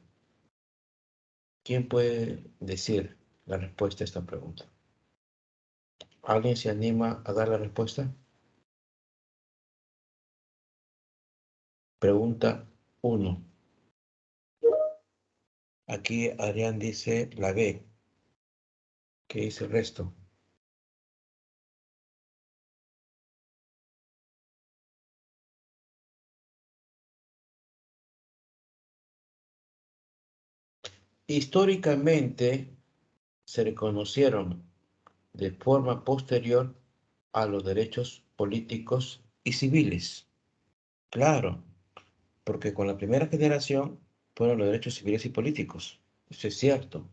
A: ¿Quién puede decir la respuesta a esta pregunta? ¿Alguien se anima a dar la respuesta? Pregunta 1. Aquí Adrián dice la B. ¿Qué dice el resto? Históricamente se reconocieron de forma posterior a los derechos políticos y civiles. Claro, porque con la primera generación fueron los derechos civiles y políticos. Eso es cierto.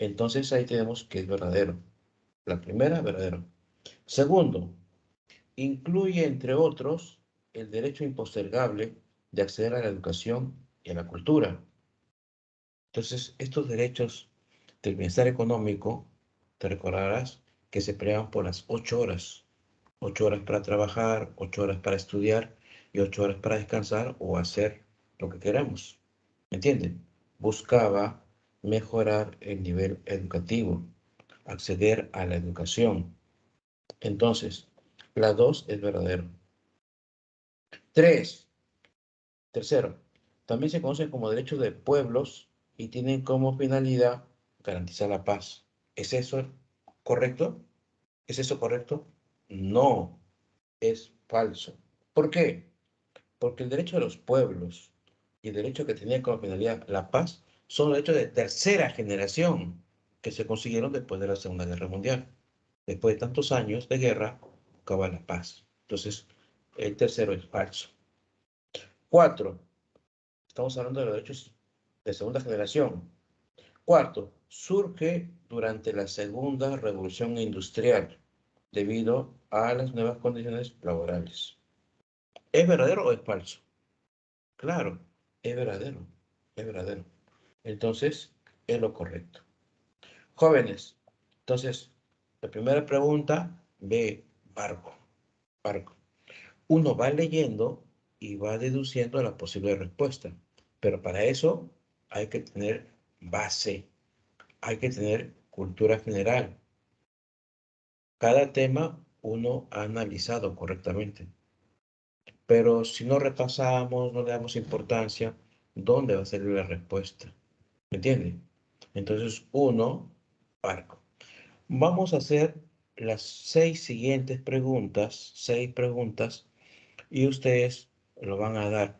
A: Entonces ahí tenemos que es verdadero. La primera, verdadero. Segundo, incluye, entre otros, el derecho impostergable de acceder a la educación y a la cultura. Entonces, estos derechos del bienestar económico, te recordarás que se peleaban por las 8 horas. 8 horas para trabajar, 8 horas para estudiar y 8 horas para descansar o hacer lo que queramos. ¿Me entienden? Buscaba mejorar el nivel educativo, acceder a la educación. Entonces, la 2 es verdadero. Tres, tercero, también se conocen como derechos de pueblos y tienen como finalidad garantizar la paz. ¿Es eso correcto? ¿Es eso correcto? No, es falso. ¿Por qué? Porque el derecho de los pueblos y el derecho que tenía como finalidad la paz son derechos de tercera generación que se consiguieron después de la Segunda Guerra Mundial. Después de tantos años de guerra, buscaba la paz. Entonces, el tercero es falso. Cuatro, estamos hablando de los derechos de segunda generación. Cuarto, surge durante la segunda revolución industrial debido a las nuevas condiciones laborales. ¿Es verdadero o es falso? Claro, es verdadero, es verdadero. Entonces, es lo correcto. Jóvenes, entonces, la primera pregunta, B, barco, barco. Uno va leyendo y va deduciendo la posible respuesta, pero para eso hay que tener base, hay que tener cultura general. Cada tema uno ha analizado correctamente, pero si no repasamos, no le damos importancia, ¿dónde va a salir la respuesta? ¿Me entiende? Entonces, uno, barco. Vamos a hacer las 6 preguntas, y ustedes lo van a dar.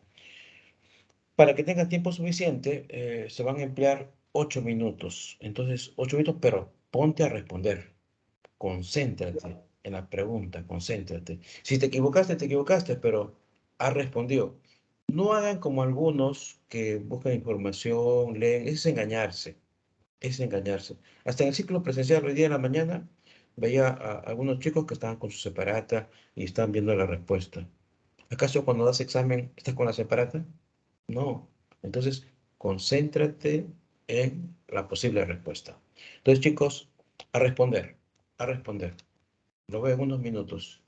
A: Para que tengan tiempo suficiente, se van a emplear 8 minutos. Entonces, 8 minutos, pero ponte a responder. Concéntrate en la pregunta, concéntrate. Si te equivocaste, pero has respondido. No hagan como algunos que buscan información, leen, es engañarse, es engañarse. Hasta en el ciclo presencial hoy día en la mañana veía a algunos chicos que estaban con su separata y están viendo la respuesta. ¿Acaso cuando das examen estás con la separata? No. Entonces, concéntrate en la posible respuesta. Entonces, chicos, a responder, a responder. Lo veo en unos minutos.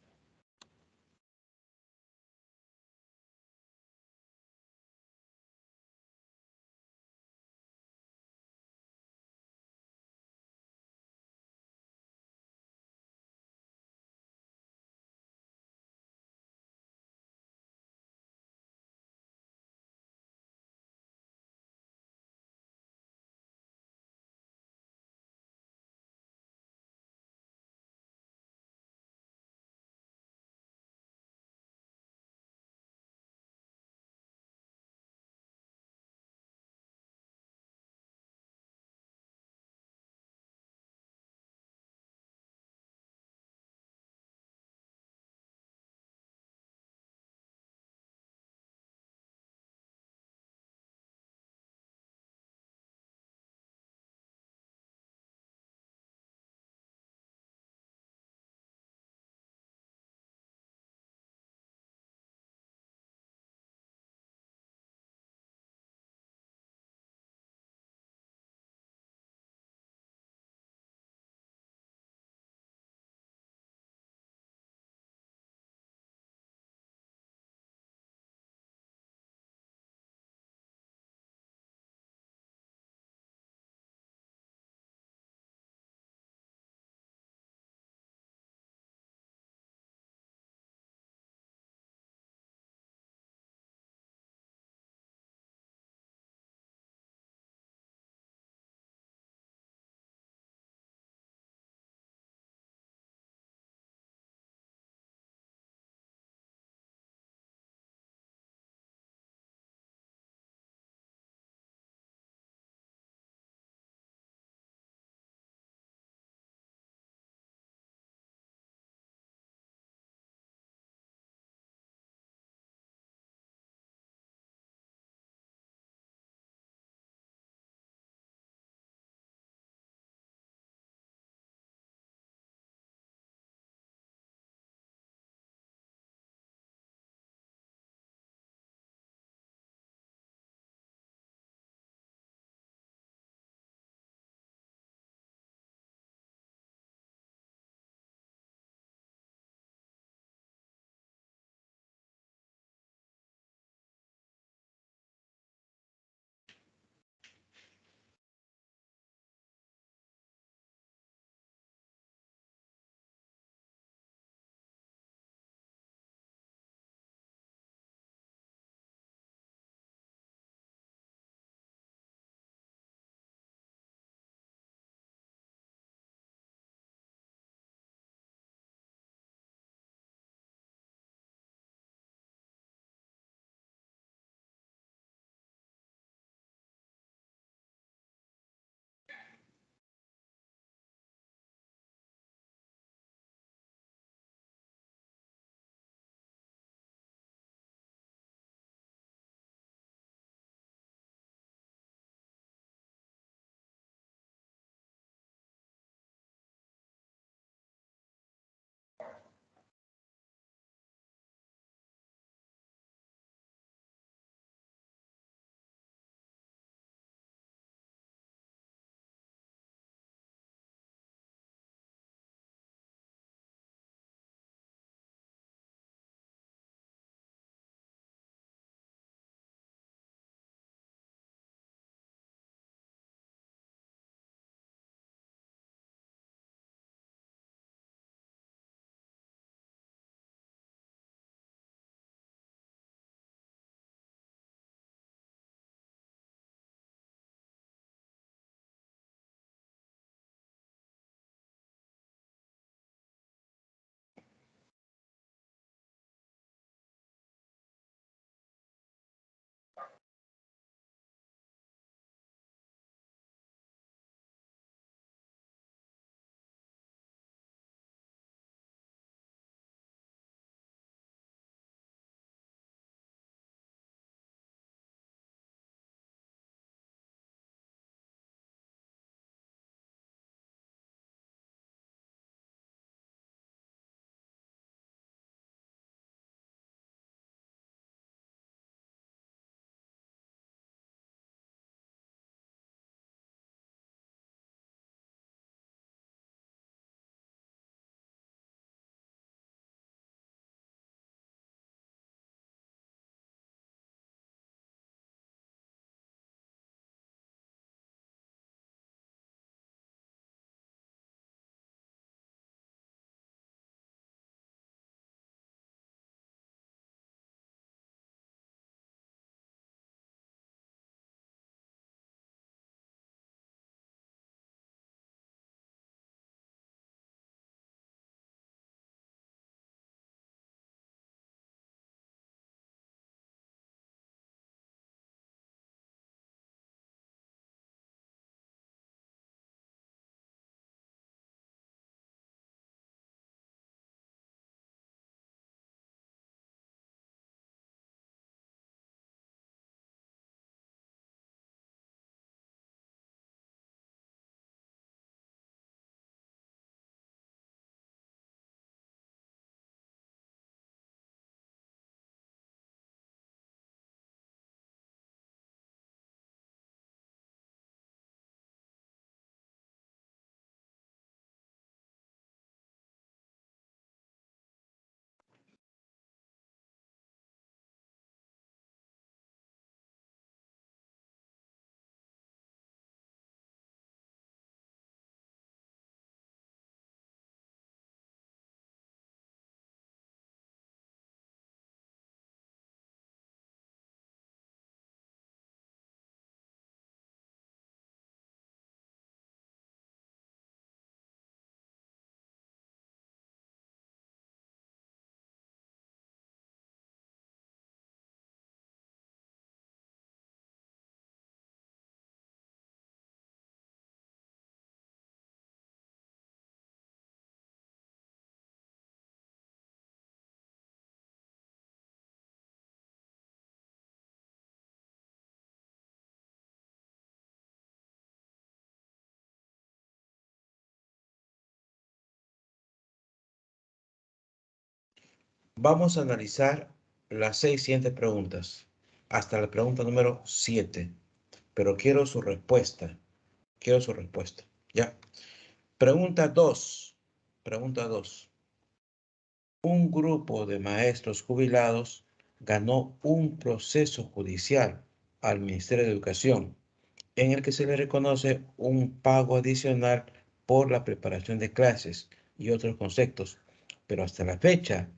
A: Vamos a analizar las 6 siguientes preguntas, hasta la pregunta número 7, pero quiero su respuesta. Quiero su respuesta. ¿Ya? Pregunta 2. Pregunta 2. Un grupo de maestros jubilados ganó un proceso judicial al Ministerio de Educación en el que se le reconoce un pago adicional por la preparación de clases y otros conceptos, pero hasta la fecha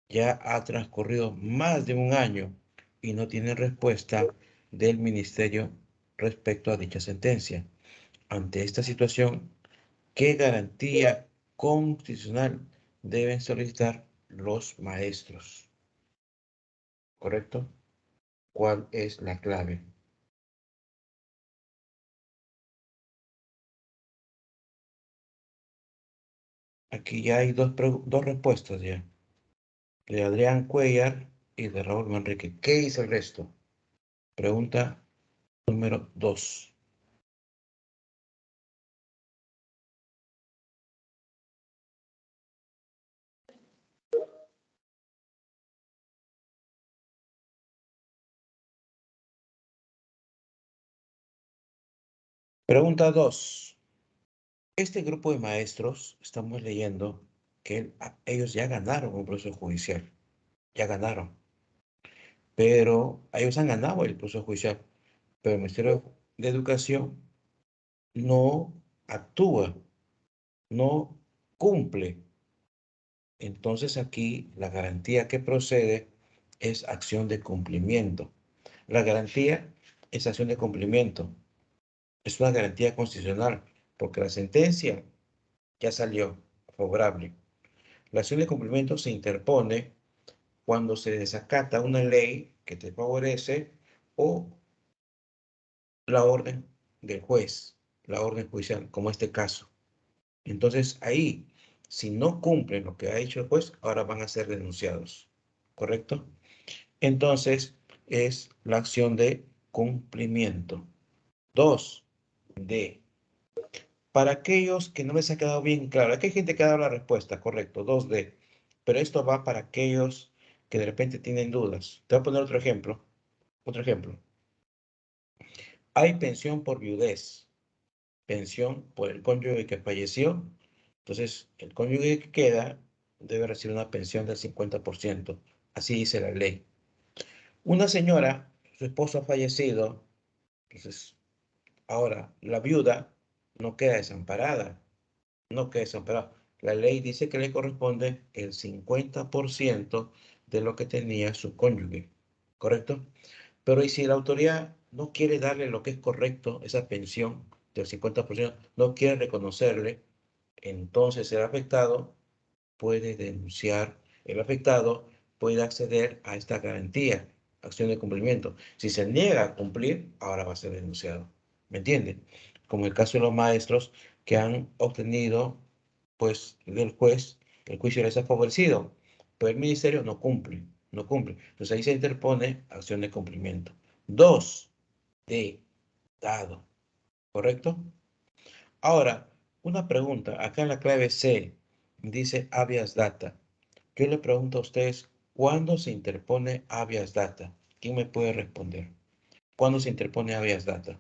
A: ya ha transcurrido más de un año y no tiene respuesta del ministerio respecto a dicha sentencia. Ante esta situación, ¿qué garantía constitucional deben solicitar los maestros? ¿Correcto? ¿Cuál es la clave? Aquí ya hay dos respuestas ya, de Adrián Cuellar y de Raúl Manrique. ¿Qué dice el resto? Pregunta número 2. Pregunta 2. Este grupo de maestros, estamos leyendo que ellos ya ganaron un proceso judicial, ya ganaron, pero ellos han ganado el proceso judicial, pero el Ministerio de Educación no actúa, no cumple. Entonces aquí la garantía que procede es acción de cumplimiento. La garantía es acción de cumplimiento. Es una garantía constitucional porque la sentencia ya salió favorable. La acción de cumplimiento se interpone cuando se desacata una ley que te favorece o la orden del juez, la orden judicial, como este caso. Entonces ahí, si no cumplen lo que ha hecho el juez, ahora van a ser denunciados. ¿Correcto? Entonces es la acción de cumplimiento. 2D. Para aquellos que no les ha quedado bien claro, aquí hay gente que ha dado la respuesta, correcto, 2D. Pero esto va para aquellos que de repente tienen dudas. Te voy a poner otro ejemplo. Otro ejemplo. Hay pensión por viudez, pensión por el cónyuge que falleció. Entonces, el cónyuge que queda debe recibir una pensión del 50%. Así dice la ley. Una señora, su esposo ha fallecido, entonces ahora la viuda no queda desamparada, no queda desamparada. La ley dice que le corresponde el 50% de lo que tenía su cónyuge, ¿correcto? Pero y si la autoridad no quiere darle lo que es correcto, esa pensión del 50%, no quiere reconocerle, entonces el afectado puede denunciar, el afectado puede acceder a esta garantía, acción de cumplimiento. Si se niega a cumplir, ahora va a ser denunciado. ¿Me entienden? Como el caso de los maestros que han obtenido, pues, del juez, el juicio les ha favorecido, pero el ministerio no cumple, no cumple. Entonces ahí se interpone acción de cumplimiento. 2 de dado, ¿correcto? Ahora, una pregunta. Acá en la clave C dice habeas data. Yo le pregunto a ustedes, ¿cuándo se interpone habeas data? ¿Quién me puede responder? ¿Cuándo se interpone habeas data?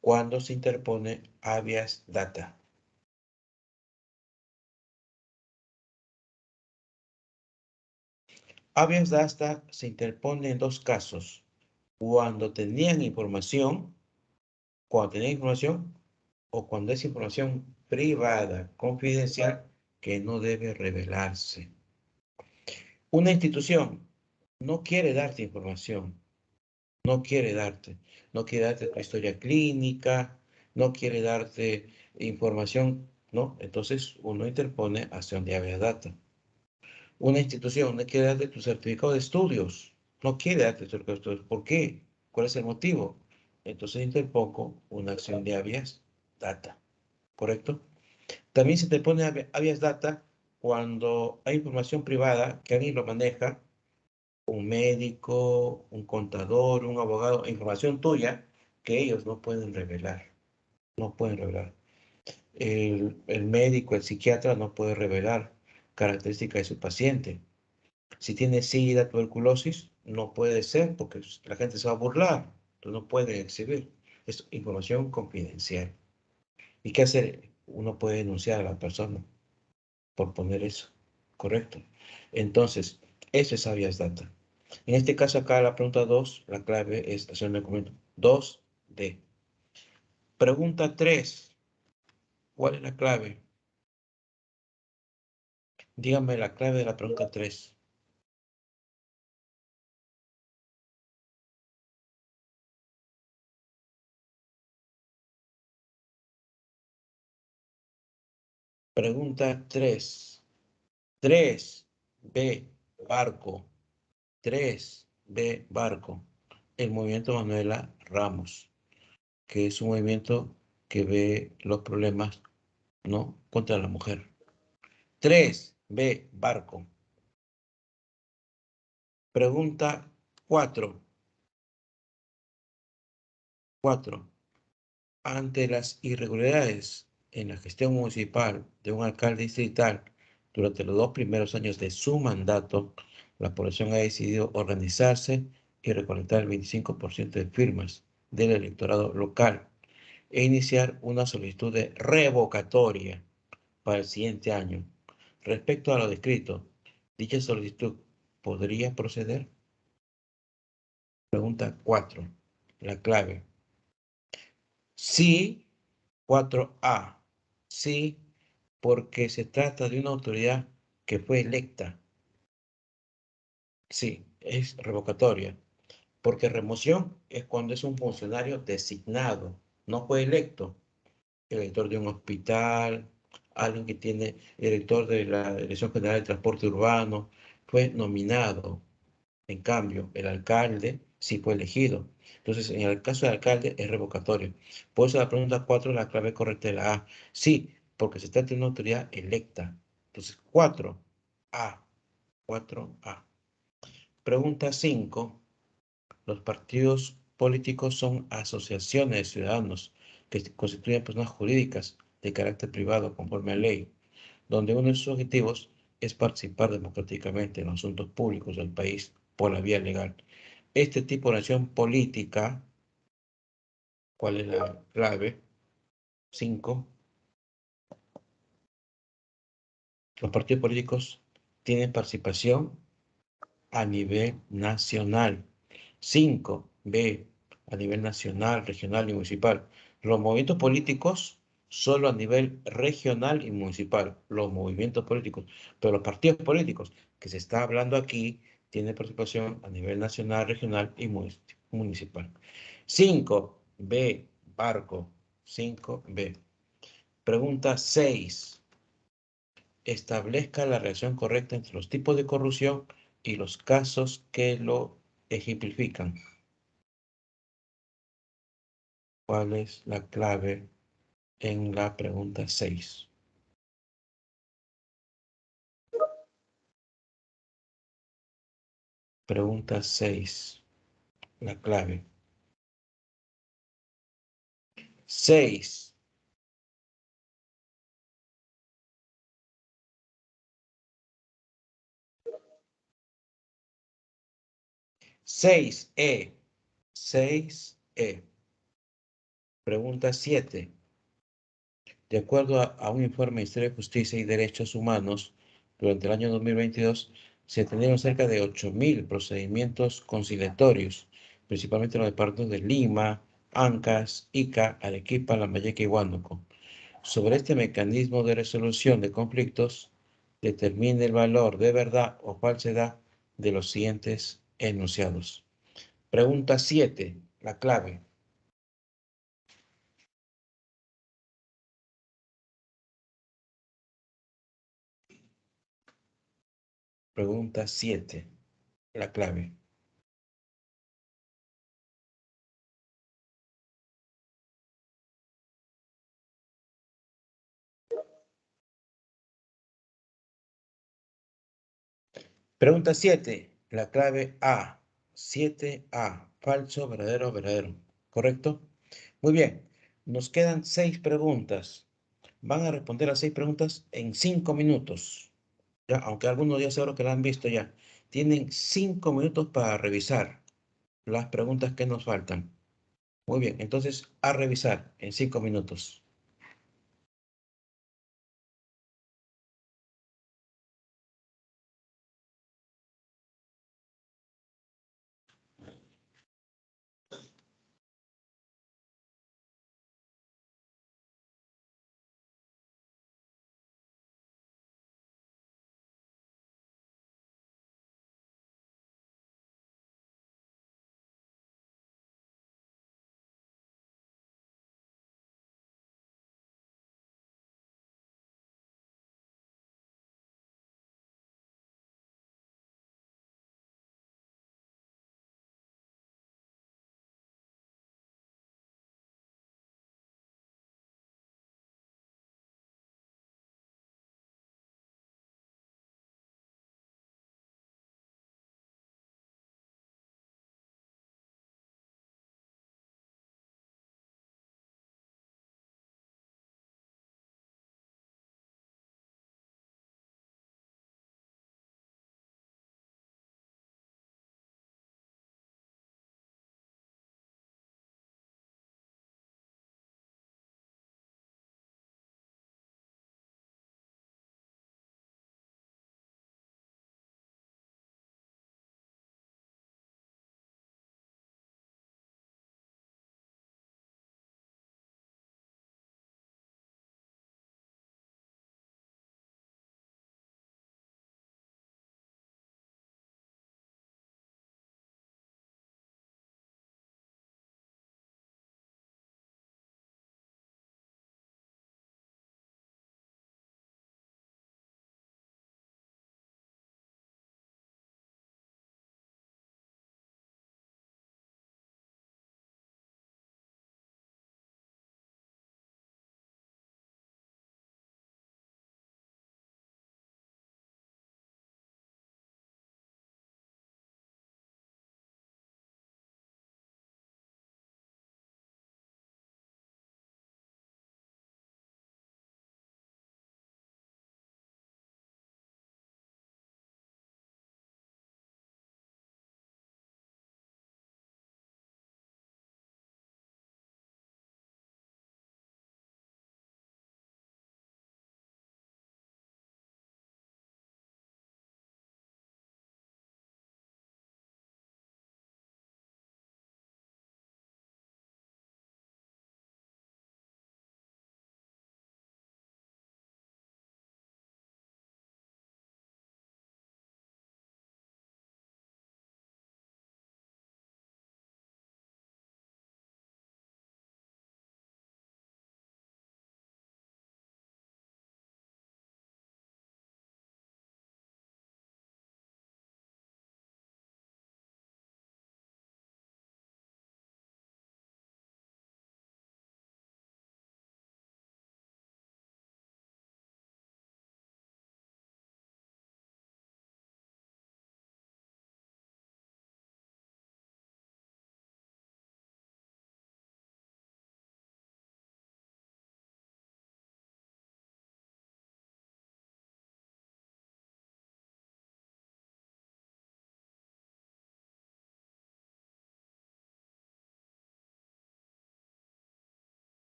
A: ¿Cuándo se interpone habeas data? Habeas data se interpone en dos casos. Cuando tenían información o cuando es información privada, confidencial, que no debe revelarse. Una institución no quiere darte información, no quiere darte, no quiere darte tu historia clínica, no quiere darte información, ¿no? Entonces uno interpone acción de habeas data. Una institución no quiere darte tu certificado de estudios, no quiere darte tu certificado de estudios. ¿Por qué? ¿Cuál es el motivo? Entonces interpongo una acción de habeas data, ¿correcto? También se interpone habeas data cuando hay información privada que alguien lo maneja un médico, un contador, un abogado, información tuya que ellos no pueden revelar. No pueden revelar. El médico, el psiquiatra no puede revelar características de su paciente. Si tiene SIDA, tuberculosis, no puede ser porque la gente se va a burlar. Entonces no puede exhibir. Es información confidencial. ¿Y qué hacer? Uno puede denunciar a la persona por poner eso. ¿Correcto? Entonces, eso es habeas data. En este caso acá la pregunta 2, la clave es hacerme comento. 2D. Pregunta 3. ¿Cuál es la clave? Dígame la clave de la pregunta 3. Pregunta 3. 3B, barco. 3B, barco. El movimiento Manuela Ramos, que es un movimiento que ve los problemas, ¿no?, contra la mujer. 3B, barco. Pregunta 4. 4. Ante las irregularidades en la gestión municipal de un alcalde distrital durante los 2 primeros años de su mandato, la población ha decidido organizarse y recolectar el 25% de firmas del electorado local e iniciar una solicitud de revocatoria para el siguiente año. Respecto a lo descrito, dicha solicitud podría proceder. Pregunta 4. La clave. Sí, 4A. Sí, porque se trata de una autoridad que fue electa. Sí, es revocatoria. Porque remoción es cuando es un funcionario designado, no fue electo. El director de un hospital, alguien que tiene, el director de la Dirección General de Transporte Urbano, fue nominado. En cambio, el alcalde sí fue elegido. Entonces, en el caso del alcalde es revocatorio. Por eso la pregunta 4, la clave correcta es la A. Sí, porque se trata de una autoridad electa. Entonces, 4A. 4A. Pregunta 5. Los partidos políticos son asociaciones de ciudadanos que constituyen personas jurídicas de carácter privado conforme a ley, donde uno de sus objetivos es participar democráticamente en los asuntos públicos del país por la vía legal. Este tipo de acción política, ¿cuál es la clave? 5. Los partidos políticos tienen participación a nivel nacional. 5B, a nivel nacional, regional y municipal. Los movimientos políticos solo a nivel regional y municipal. Los movimientos políticos. Pero los partidos políticos que se está hablando aquí tienen participación a nivel nacional, regional y municipal. 5B, barco. 5B. Pregunta 6. Establezca la relación correcta entre los tipos de corrupción y los casos que lo ejemplifican. ¿Cuál es la clave en la pregunta 6? Pregunta 6. La clave. 6. 6E. 6E. Pregunta 7. De acuerdo a un informe del Ministerio de Justicia y Derechos Humanos, durante el año 2022 se atendieron cerca de 8.000 procedimientos conciliatorios, principalmente en los departamentos de Lima, Ancash, Ica, Arequipa, Lambayeque y Huánuco. Sobre este mecanismo de resolución de conflictos, determine el valor de verdad o falsedad de los siguientes enunciados. Pregunta 7. La clave. Pregunta 7. La clave. Pregunta 7. la clave A, 7A, falso, verdadero, verdadero. ¿Correcto? Muy bien, nos quedan 6 preguntas. Van a responder las 6 preguntas en 5 minutos. Ya, aunque algunos ya seguro que la han visto ya. Tienen 5 minutos para revisar las preguntas que nos faltan. Muy bien, entonces a revisar en 5 minutos.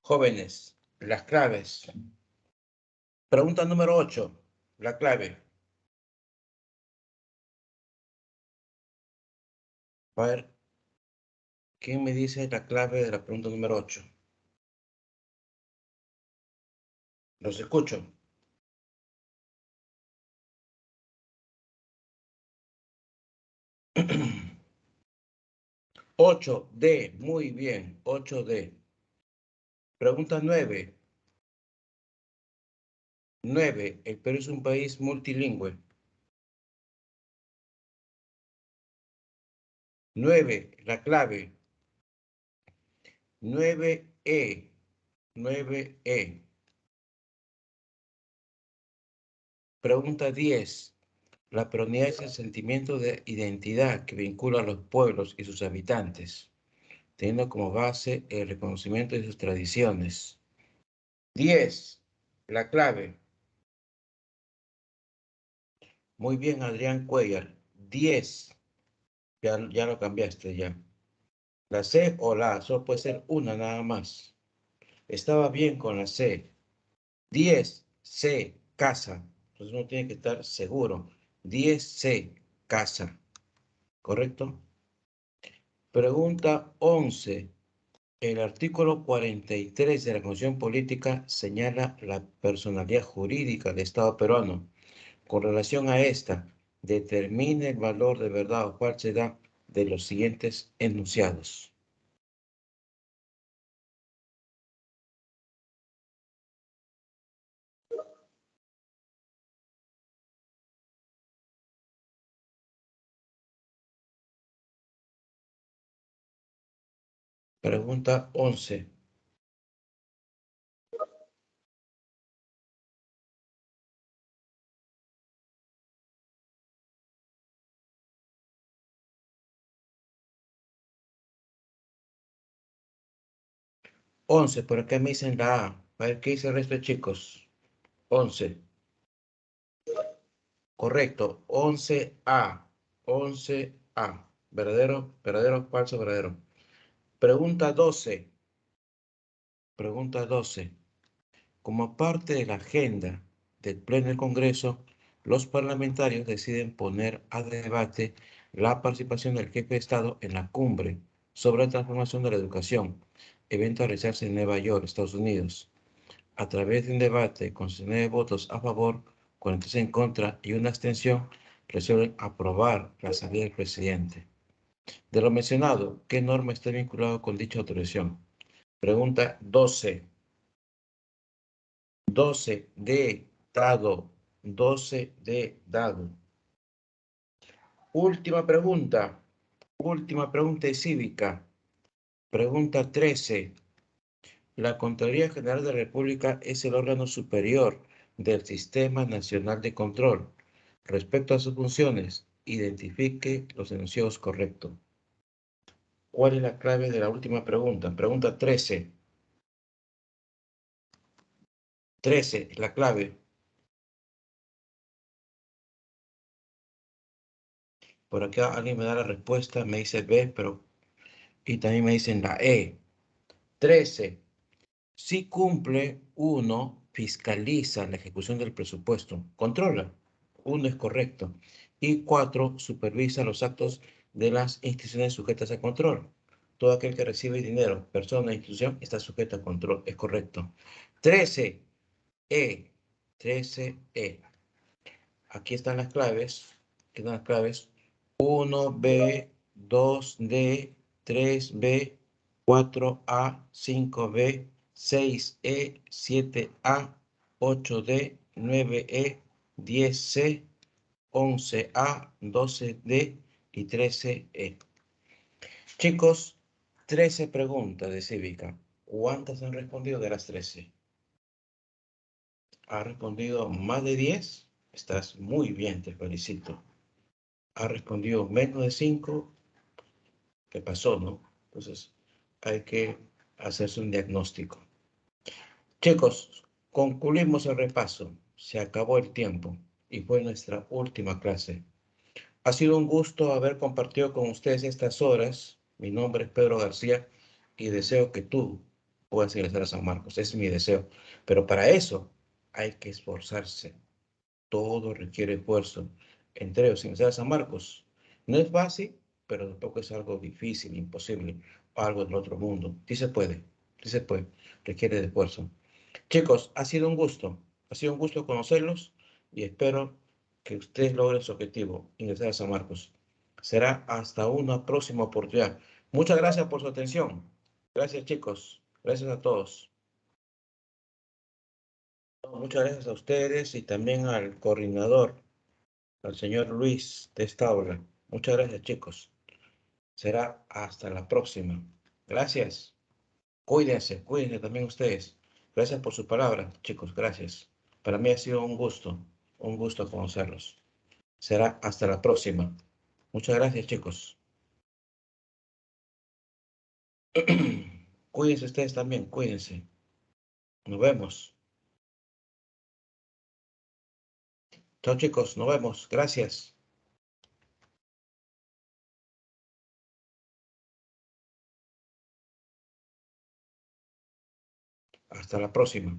A: Jóvenes, las claves. Pregunta número 8, la clave. A ver, ¿quién me dice la clave de la pregunta número 8? Los escucho. 8D, muy bien, 8D. Pregunta 9. 9. El Perú es un país multilingüe. 9. La clave. 9E. 9E. Pregunta 10. La peronía es el sentimiento de identidad que vincula a los pueblos y sus habitantes, teniendo como base el reconocimiento de sus tradiciones. 10. La clave. Muy bien, Adrián Cuellar. 10. Ya lo cambiaste ya. La C o la A, solo puede ser una nada más. Estaba bien con la C. 10. C, casa. Entonces uno tiene que estar seguro. 10C, casa. ¿Correcto? Pregunta 11. El artículo 43 de la Constitución Política señala la personalidad jurídica del Estado peruano. Con relación a esta, determine el valor de verdad o falsedad de los siguientes enunciados. Pregunta 11. 11, por acá me dicen la A. A ver qué dice el resto de chicos. 11. Correcto. 11A. 11A. ¿Verdadero? ¿Verdadero? ¿Falso? ¿Verdadero? Pregunta 12. Pregunta 12. Como parte de la agenda del Pleno del Congreso, los parlamentarios deciden poner a debate la participación del jefe de Estado en la cumbre sobre la transformación de la educación, evento a realizarse en Nueva York, Estados Unidos. A través de un debate con 69 votos a favor, 46 en contra y una abstención, resuelven aprobar la salida del presidente. De lo mencionado, ¿qué norma está vinculada con dicha autorización? Pregunta 12. 12 de dado. 12 de dado. Última pregunta. Última pregunta cívica. Pregunta 13. La Contraloría General de la República es el órgano superior del Sistema Nacional de Control. Respecto a sus funciones, identifique los enunciados correctos. ¿Cuál es la clave de la última pregunta? Pregunta 13. 13, la clave. Por acá alguien me da la respuesta, me dice B, pero... Y también me dicen la E. 13. Si cumple, 1, fiscaliza la ejecución del presupuesto. Controla. 1 es correcto. Y 4, supervisa los actos de las instituciones sujetas a control. Todo aquel que recibe dinero, persona, institución, está sujeto a control. Es correcto. 13. E. 13E. Aquí están las claves. Aquí están las claves. 1B, 2D, 3B, 4A, 5B, 6E, 7A, 8D, 9E, 10C, 11A, 12D y 13E. Chicos, 13 preguntas de cívica. ¿Cuántas han respondido de las 13? ¿Ha respondido más de 10? Estás muy bien, te felicito. ¿Ha respondido menos de 5? ¿Qué pasó, no? Entonces, hay que hacerse un diagnóstico. Chicos, concluimos el repaso. Se acabó el tiempo y fue nuestra última clase. Ha sido un gusto haber compartido con ustedes estas horas. Mi nombre es Pedro García y deseo que tú puedas ingresar a San Marcos. Ese es mi deseo. Pero para eso hay que esforzarse. Todo requiere esfuerzo. Entre ellos, ingresar a San Marcos no es fácil, pero tampoco es algo difícil, imposible, o algo del otro mundo. Sí se puede, sí se puede. Requiere de esfuerzo. Chicos, ha sido un gusto. Ha sido un gusto conocerlos y espero que ustedes logren su objetivo, ingresar a San Marcos. Será hasta una próxima oportunidad. Muchas gracias por su atención. Gracias, chicos. Gracias a todos. Muchas gracias a ustedes y también al coordinador, al señor Luis de esta aula. Muchas gracias, chicos. Será hasta la próxima. Gracias. Cuídense, cuídense también ustedes. Gracias por su palabra, chicos. Gracias. Para mí ha sido un gusto conocerlos. Será hasta la próxima. Muchas gracias, chicos. Cuídense ustedes también, cuídense. Nos vemos. Chao, chicos, nos vemos. Gracias. Hasta la próxima.